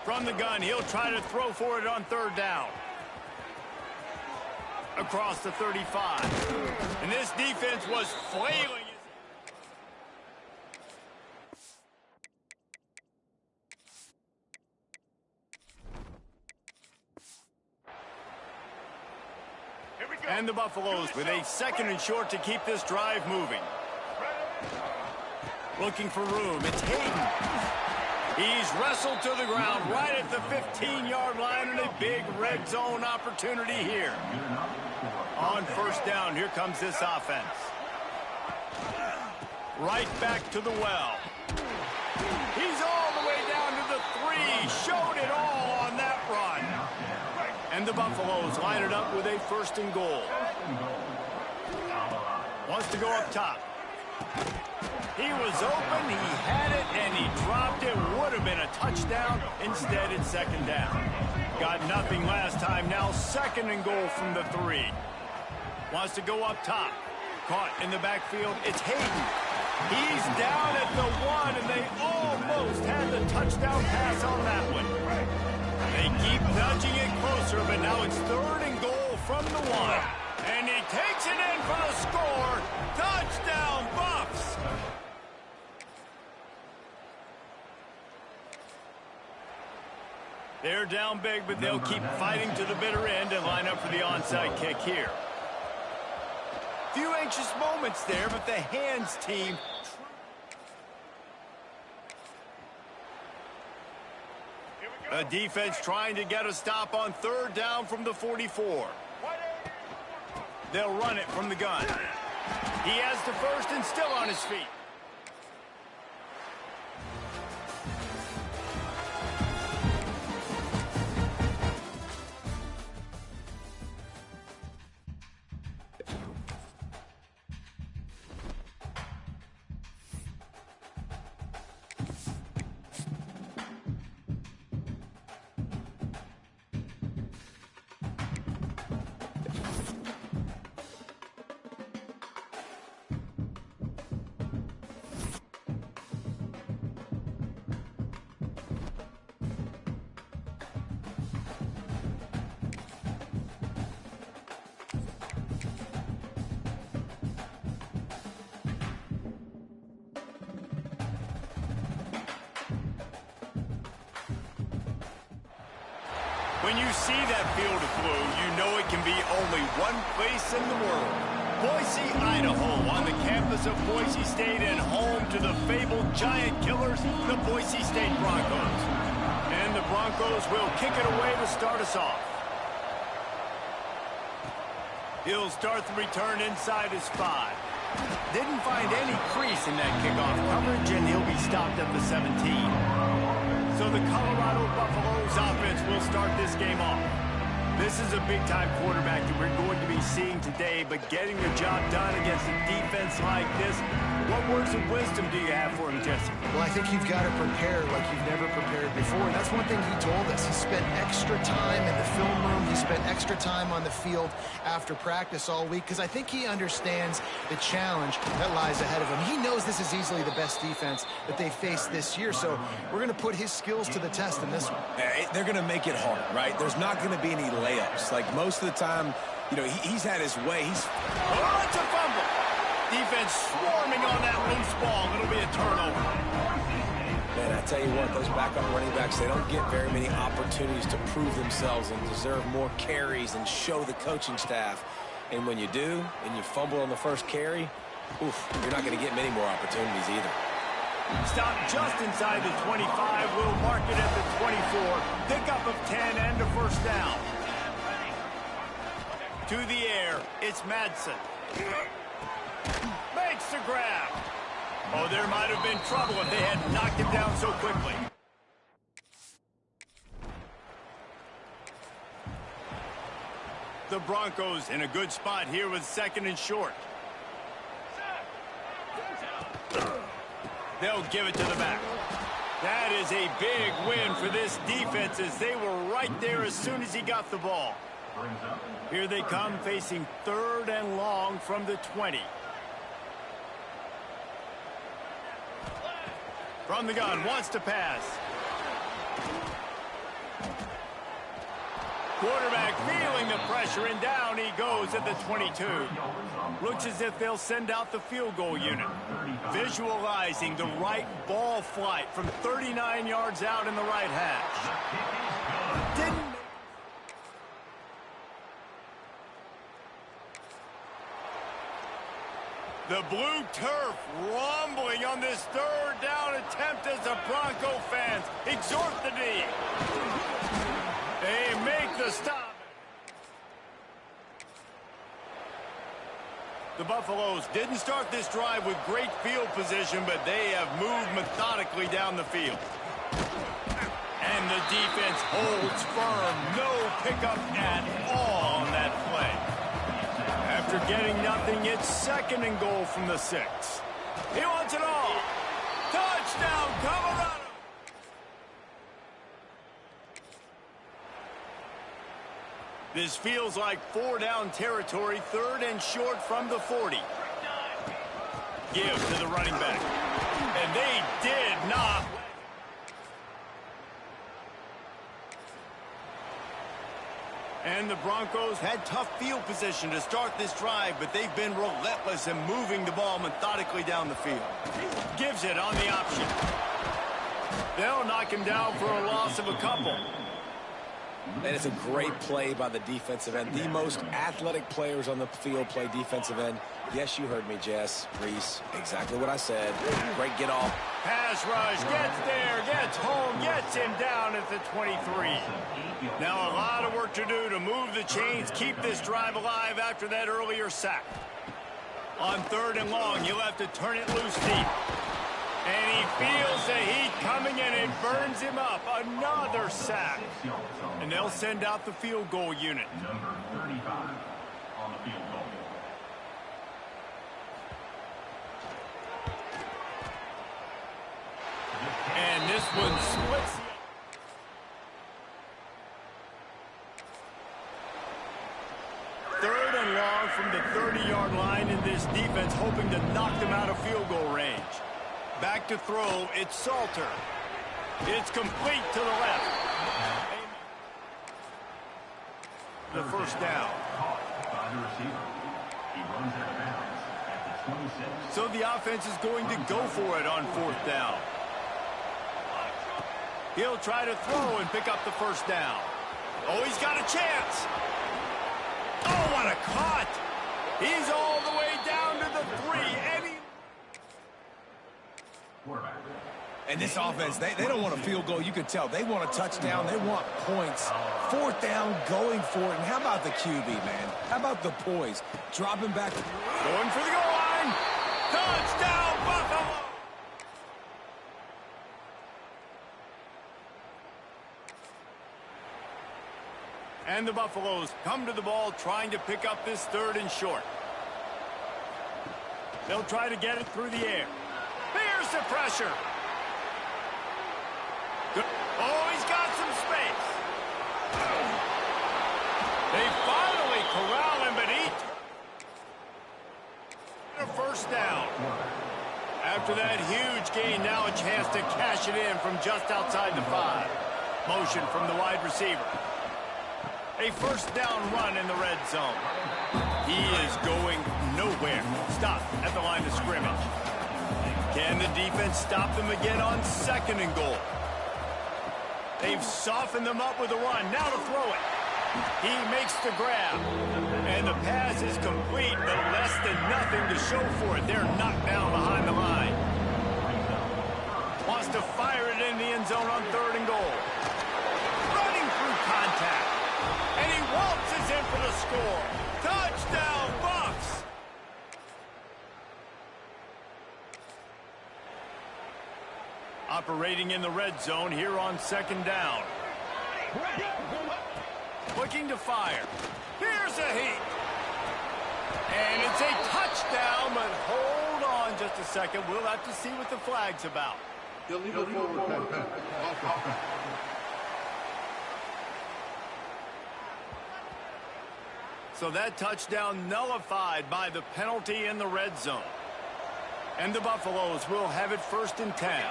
From the gun, he'll try to throw for it on 3rd down. Across the 35. And this defense was flailing. And the Buffaloes with a 2nd and short to keep this drive moving. Looking for room. It's Hayden. He's wrestled to the ground right at the 15-yard line, and a big red zone opportunity here. On 1st down, here comes this offense. Right back to the well. He's all the way down to the 3. Showed it all on that run. And the Buffaloes line it up with a 1st and goal. Wants to go up top. He was open, he had it, and he dropped it. Would have been a touchdown. Instead, it's second down. Got nothing last time. Now second and goal from the 3. Wants to go up top. Caught in the backfield. It's Hayden. He's down at the 1, and they almost had the touchdown pass on that one. They keep nudging it closer, but now it's third and goal from the 1. And he takes it in for the score. Touchdown, Buffs! They're down big, but they'll keep fighting to the bitter end and line up for the onside kick here. Few anxious moments there, but the hands team. The defense trying to get a stop on third down from the 44. They'll run it from the gun. He has the first and still on his feet. When you see that field of blue, you know it can be only one place in the world. Boise, Idaho, on the campus of Boise State and home to the fabled giant killers, the Boise State Broncos. And the Broncos will kick it away to start us off. He'll start the return inside his 5. Didn't find any crease in that kickoff coverage, and he'll be stopped at the 17. So the Colorado Buffaloes offense will start this game off. This is a big-time quarterback that we're going to be seeing today, but getting the job done against a defense like this, what words of wisdom do you have for him, Jesse? Well, I think you've got to prepare like you've never prepared before. And that's one thing he told us. He spent extra time in the film room. He spent extra time on the field after practice all week because I think he understands the challenge that lies ahead of him. He knows this is easily the best defense that they faced this year, so we're going to put his skills to the test in this one. They're going to make it hard, right? There's not going to be any layups. Like most of the time, you know, he's had his way. Oh, it's a fumble. Defense swarming on that loose ball. It'll be a turnover. Man, I tell you what, those backup running backs, they don't get very many opportunities to prove themselves and deserve more carries and show the coaching staff. And when you do, and you fumble on the first carry, oof, you're not going to get many more opportunities either. Stop just inside the 25. We'll mark it at the 24. Pickup of 10 and a first down. To the air, it's Madsen. Makes the grab. Oh, there might have been trouble if they had knocked him down so quickly. The Broncos in a good spot here with second and short. They'll give it to the back. That is a big win for this defense as they were right there as soon as he got the ball. Here they come facing third and long from the 20. From the gun, wants to pass. Quarterback feeling the pressure, and down he goes at the 22. Looks as if they'll send out the field goal unit. Visualizing the right ball flight from 39 yards out in the right hash. Didn't. The blue turf rumbling on this third down attempt as the Bronco fans exhort the knee. They make the stop. The Buffaloes didn't start this drive with great field position, but they have moved methodically down the field. And the defense holds firm. No pickup at all on that play. After getting nothing, it's second and goal from the 6. He wants it all. Touchdown, Colorado. This feels like 4-down territory, 3rd and short from the 40. Give to the running back. And they did not. And the Broncos had tough field position to start this drive, but they've been relentless in moving the ball methodically down the field. Gives it on the option. They'll knock him down for a loss of a couple. And it's a great play by the defensive end. The most athletic players on the field play defensive end. Yes, you heard me, Jess, Reese. Exactly what I said. Great get off. Pass rush, gets there, gets home, gets him down at the 23. Now a lot of work to do to move the chains, keep this drive alive after that earlier sack. On 3rd and long, you'll have to turn it loose deep. And he feels the heat coming and it burns him up. Another sack. And they'll send out the field goal unit. Number 35 on the field goal. And this one splits. Third and long from the 30-yard line, in this defense hoping to knock them out of field goal range. Back to throw, it's Salter. It's complete to the left. The first down. By the receiver. He runs out of bounds at the 26. So the offense is going to go for it on 4th down. He'll try to throw and pick up the first down. Oh, he's got a chance. Oh, what a cut. He's all the way down to the 3. And this offense, they don't want a field goal. You can tell. They want a touchdown. They want points. 4th down, going for it. And how about the QB, man? How about the poise? Dropping back. Going for the goal line. Touchdown, Buffalo. And the Buffaloes come to the ball trying to pick up this 3rd and short. They'll try to get it through the air. Here's the pressure. Good. Oh, he's got some space. They finally corral him, but he a first down. After that huge gain, now a chance to cash it in from just outside the 5. Motion from the wide receiver. A first down run in the red zone. He is going nowhere. Stop at the line of scrimmage. Can the defense stop them again on 2nd and goal? They've softened them up with a run. Now to throw it. He makes the grab. And the pass is complete, but less than nothing to show for it. They're knocked down behind the line. Wants to fire it in the end zone on 3rd and goal. Running through contact. And he waltzes in for the score. Touchdown, Buffs! Operating in the red zone here on 2nd down. Looking to fire. Here's a heat. And it's a touchdown, but hold on just a second. We'll have to see what the flag's about. Illegal forward pass. So that touchdown nullified by the penalty in the red zone. And the Buffaloes will have it 1st and 10.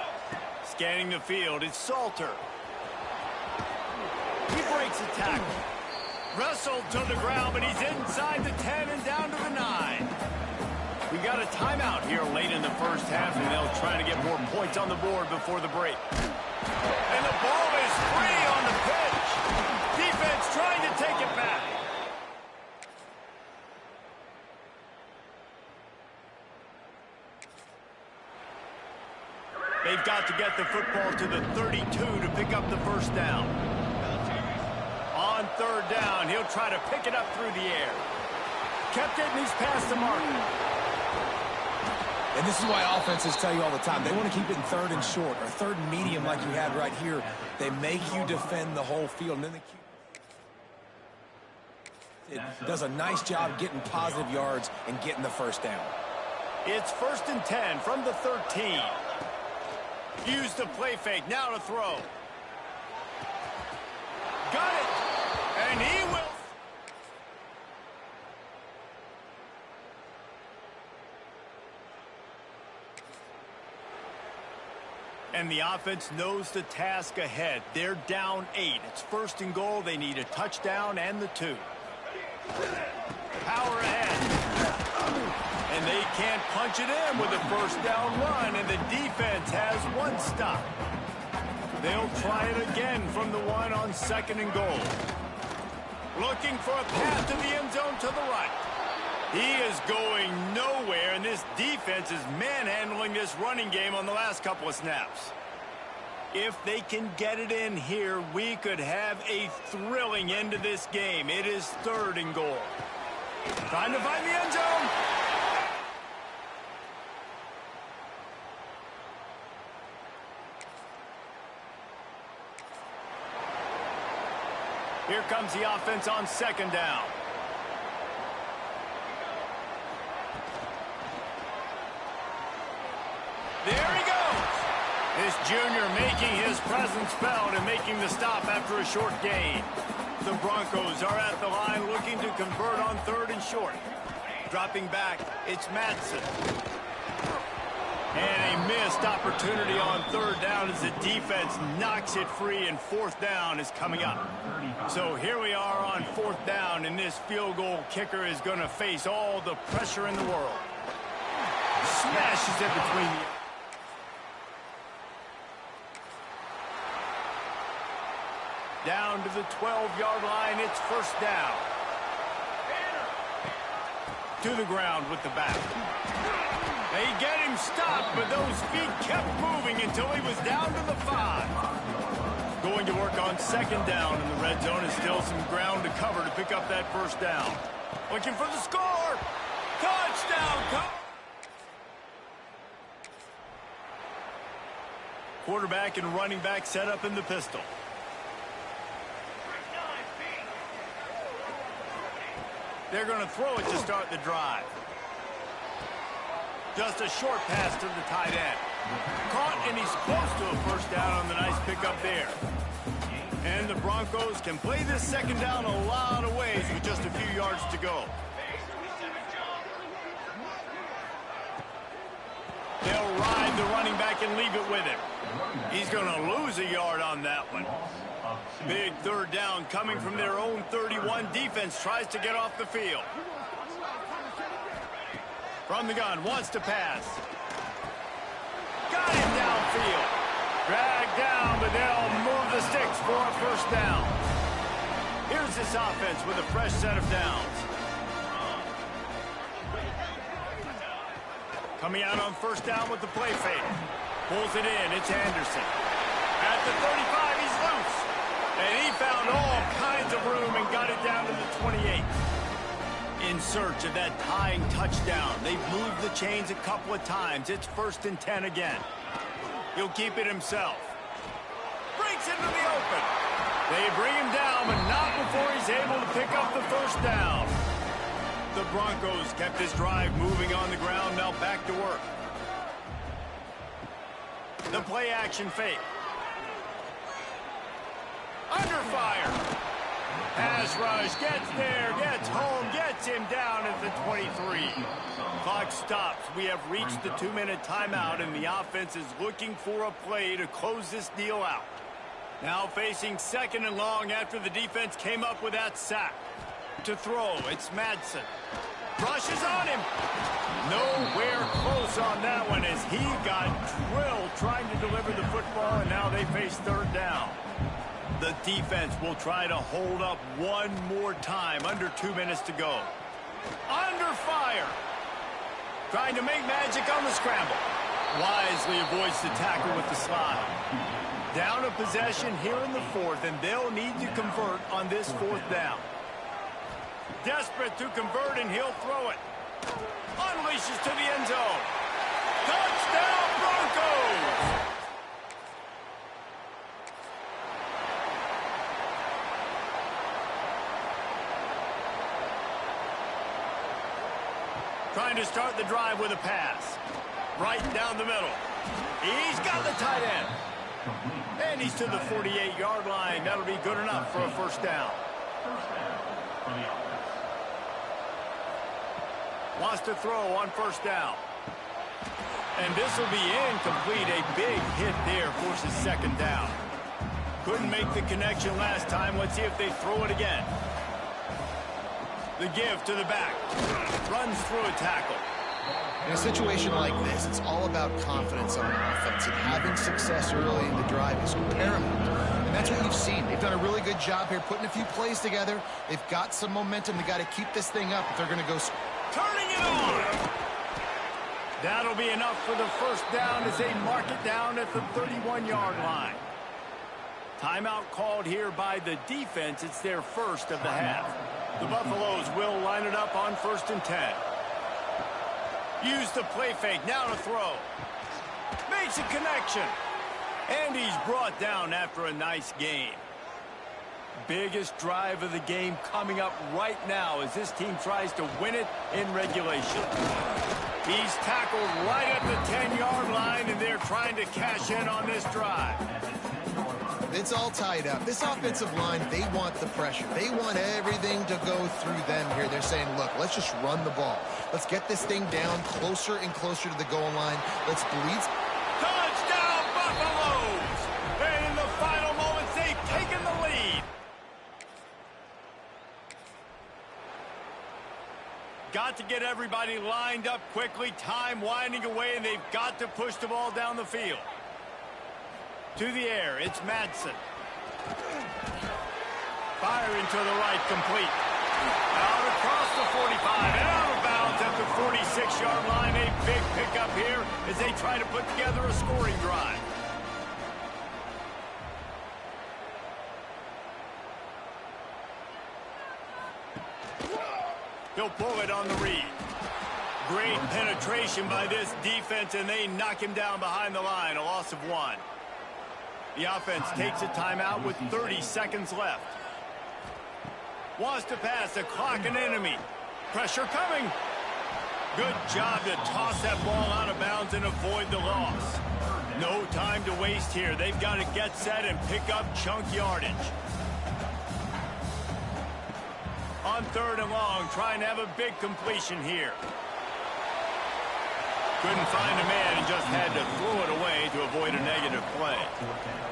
Scanning the field, it's Salter. He breaks a tackle. Wrestled to the ground, but he's inside the 10 and down to the 9. We got a timeout here late in the first half, and they'll try to get more points on the board before the break. And the ball is free on the pitch. Defense trying to take it back. They've got to get the football to the 32 to pick up the first down. On 3rd down, he'll try to pick it up through the air. Kept it, and he's past the mark. And this is why offenses tell you all the time, they want to keep it in 3rd and short or 3rd and medium like you had right here. They make you defend the whole field. And then it does a nice job getting positive yards and getting the first down. It's 1st and 10 from the 13. Use the play fake. Now to throw. Got it. And he will. And the offense knows the task ahead. They're down 8. It's 1st and goal. They need a touchdown and the 2. Power ahead. And they can't punch it in with a 1st down run, and the defense has 1 stop. They'll try it again from the 1 on 2nd and goal. Looking for a path to the end zone to the right. He is going nowhere, and this defense is manhandling this running game on the last couple of snaps. If they can get it in here, we could have a thrilling end to this game. It is 3rd and goal. Trying to find the end zone. Here comes the offense on 2nd down. There he goes. This junior making his presence felt and making the stop after a short gain. The Broncos are at the line looking to convert on 3rd and short. Dropping back, it's Madsen. And a missed opportunity on 3rd down as the defense knocks it free, and 4th down is coming up. So here we are on 4th down, and this field goal kicker is going to face all the pressure in the world. Smashes it between the... Down to the 12-yard line, it's 1st down. To the ground with the back. They get him stopped, but those feet kept moving until he was down to the 5. Going to work on 2nd down in the red zone, is still some ground to cover to pick up that 1st down. Looking for the score. Touchdown. Quarterback and running back set up in the pistol. They're going to throw it to start the drive. Just a short pass to the tight end. Caught, and he's close to a 1st down on the nice pickup there. And the Broncos can play this 2nd down a lot of ways with just a few yards to go. They'll ride the running back and leave it with him. He's going to lose a yard on that one. Big 3rd down coming from their own 31. Defense tries to get off the field. From the gun, wants to pass. Got him downfield. Dragged down, but they'll move the sticks for a 1st down. Here's this offense with a fresh set of downs. Coming out on 1st down with the play fake. Pulls it in, it's Anderson. At the 35, he's loose. And he found all kinds of room and got it down to the 28. In search of that tying touchdown. They've moved the chains a couple of times. It's 1st and 10 again. He'll keep it himself. Breaks into the open. They bring him down, but not before he's able to pick up the 1st down. The Broncos kept this drive moving on the ground. Now back to work. The play action fake. Under fire. Pass rush, gets there, gets home, gets him down at the 23. Clock stops. We have reached the 2-minute timeout, and the offense is looking for a play to close this deal out. Now facing 2nd and long after the defense came up with that sack. To throw, it's Madsen. Rushes on him. Nowhere close on that one as he got drilled trying to deliver the football, and now they face 3rd down. The defense will try to hold up one more time. Under 2 minutes to go. Under fire. Trying to make magic on the scramble. Wisely avoids the tackle with the slide. Down a possession here in the 4th, and they'll need to convert on this 4th down. Desperate to convert, and he'll throw it. Unleashes to the end zone. Touchdown, Broncos! Trying trying to start the drive with a pass. Right down the middle. He's got the tight end. And he's to the 48-yard line. That'll be good enough for a first down. Wants to throw on first down. And this will be incomplete. A big hit there forces second down. Couldn't make the connection last time. Let's see if they throw it again. The give to the back. Runs through a tackle. In a situation like this, it's all about confidence on offense, and having success early in the drive is paramount. And that's what you've seen. They've done a really good job here putting a few plays together. They've got some momentum. They've got to keep this thing up if they're going to go. Turning it on. That'll be enough for the first down as they mark it down at the 31-yard line. Timeout called here by the defense. It's their first of the half. The Buffaloes will line it up on 1st and 10. Use the play fake. Now to throw. Makes a connection. And he's brought down after a nice game. Biggest drive of the game coming up right now as this team tries to win it in regulation. He's tackled right at the 10-yard line, and they're trying to cash in on this drive. It's all tied up. This offensive line, they want the pressure. They want everything to go through them here. They're saying, look, let's just run the ball. Let's get this thing down closer and closer to the goal line. Let's bleed. Touchdown, Buffaloes! And in the final moments, they've taken the lead. Got to get everybody lined up quickly. Time winding away, and they've got to push the ball down the field. To the air, it's Madsen. Firing to the right, complete. Out across the 45, and out of bounds at the 46-yard line. A big pickup here as they try to put together a scoring drive. He'll pull it on the read. Great penetration by this defense, and they knock him down behind the line. A loss of 1. The offense takes a timeout with 30 seconds left. Wants to pass, the clock an enemy. Pressure coming. Good job to toss that ball out of bounds and avoid the loss. No time to waste here. They've got to get set and pick up chunk yardage. On 3rd and long, trying to have a big completion here. Couldn't find a man and just had to throw it away to avoid a negative play.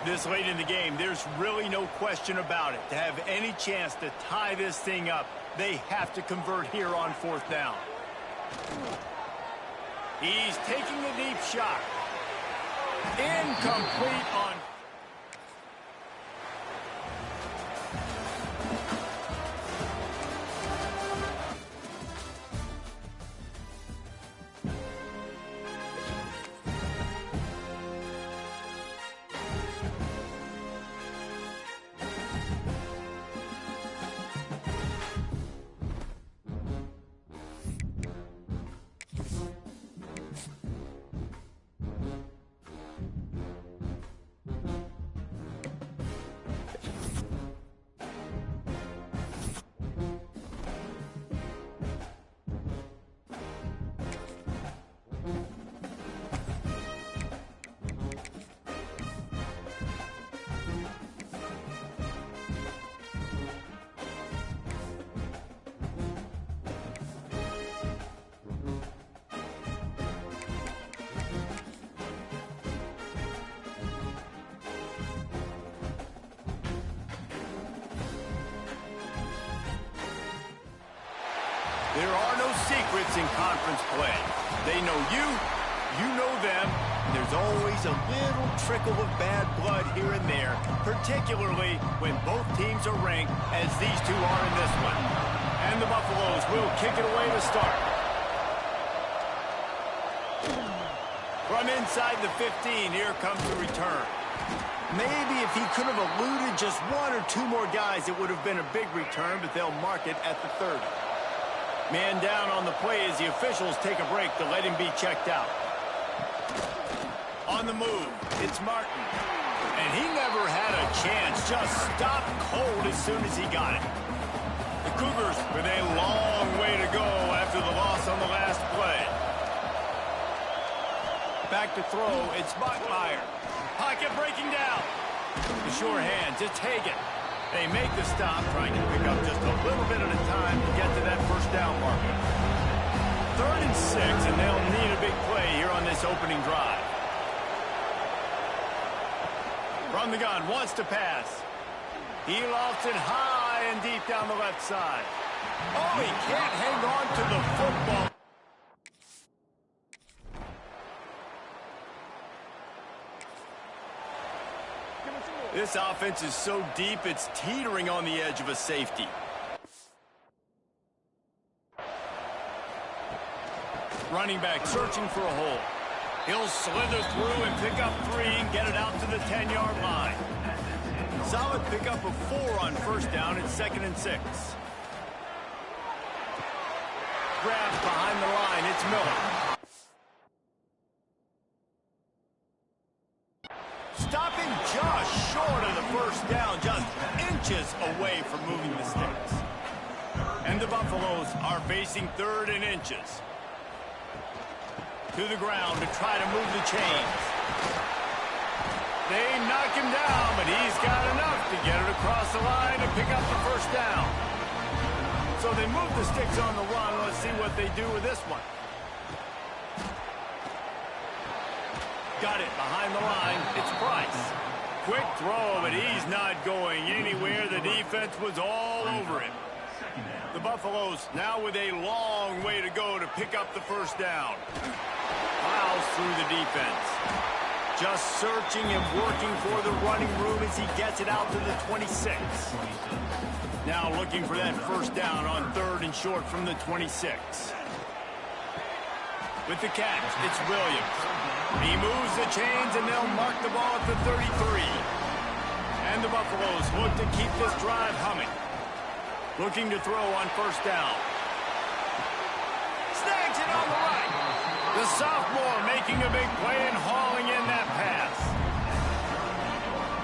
This late in the game, there's really no question about it. To have any chance to tie this thing up, they have to convert here on 4th down. He's taking a deep shot. Incomplete on... There are no secrets in conference play. They know you, you know them, and there's always a little trickle of bad blood here and there, particularly when both teams are ranked as these two are in this one. And the Buffaloes will kick it away to start. From inside the 15, here comes the return. Maybe if he could have eluded just 1 or 2 more guys, it would have been a big return, but they'll mark it at the 30. Man down on the play as the officials take a break to let him be checked out. On the move, it's Martin. And he never had a chance, just stopped cold as soon as he got it. The Cougars with a long way to go after the loss on the last last play. Back to throw, it's Bachmeier. Pocket breaking down. The sure hands, it's Hagan. They make the stop, trying to pick up just a little bit at a time to get to that first down marker. 3rd and 6, and they'll need a big play here on this opening drive. From the gun, wants to pass. He lofts it high and deep down the left side. Oh, he can't hang on to the football. This offense is so deep, it's teetering on the edge of a safety. Running back searching for a hole. He'll slither through and pick up 3 and get it out to the 10-yard line. Solid pickup of 4 on first down. It's 2nd and 6. Grabs behind the line. It's Miller. Stopping just short of the first down, just inches away from moving the sticks. And the Buffaloes are facing 3rd and inches. To the ground to try to move the chains. They knock him down, but he's got enough to get it across the line and pick up the first down. So they move the sticks on the run. Let's see what they do with this one. Got it behind the line. It's Price. Quick throw, but he's not going anywhere. The defense was all over him. The Buffaloes now with a long way to go to pick up the first down. Plows through the defense. Just searching and working for the running room as he gets it out to the 26. Now looking for that first down on 3rd and short from the 26. With the catch, it's Williams. He moves the chains and they'll mark the ball at the 33. And the Buffaloes look to keep this drive humming. Looking to throw on first down. Snags it on the right. The sophomore making a big play and hauling in that pass.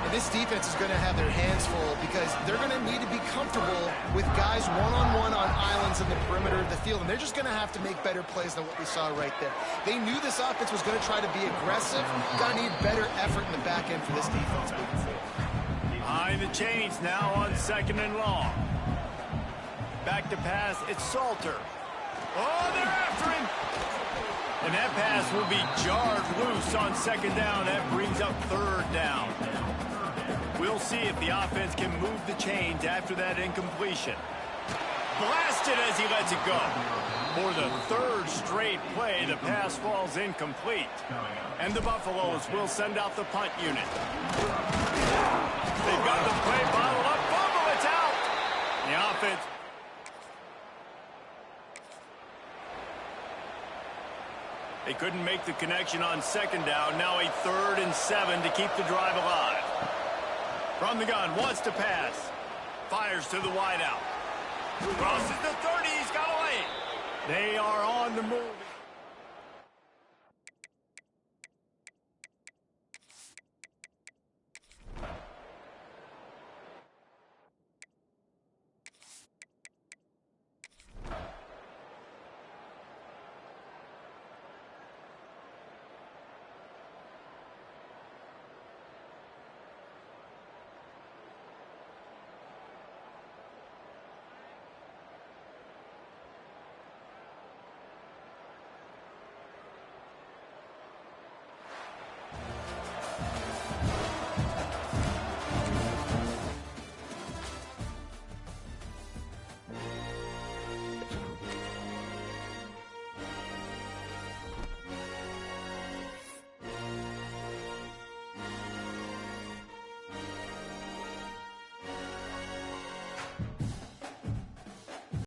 And this defense is going to have their hands full because they're going to need to be comfortable with guys one-on-one on islands in the perimeter of the field. And they're just going to have to make better plays than what we saw right there. They knew this offense was going to try to be aggressive. Going to need better effort in the back end for this defense moving forward. Behind the chains now on 2nd and long. Back to pass, it's Salter. Oh, they're after him. And that pass will be jarred loose on 2nd down. That brings up 3rd down. We'll see if the offense can move the chains after that incompletion. Blasted as he lets it go. For the 3rd straight play, the pass falls incomplete. And the Buffaloes will send out the punt unit. They've got the play bottled up. Fumble, it's out. The offense... They couldn't make the connection on 2nd down. Now a 3rd and 7 to keep the drive alive. From the gun, wants to pass. Fires to the wideout. Crosses the 30, he's got away. They are on the move.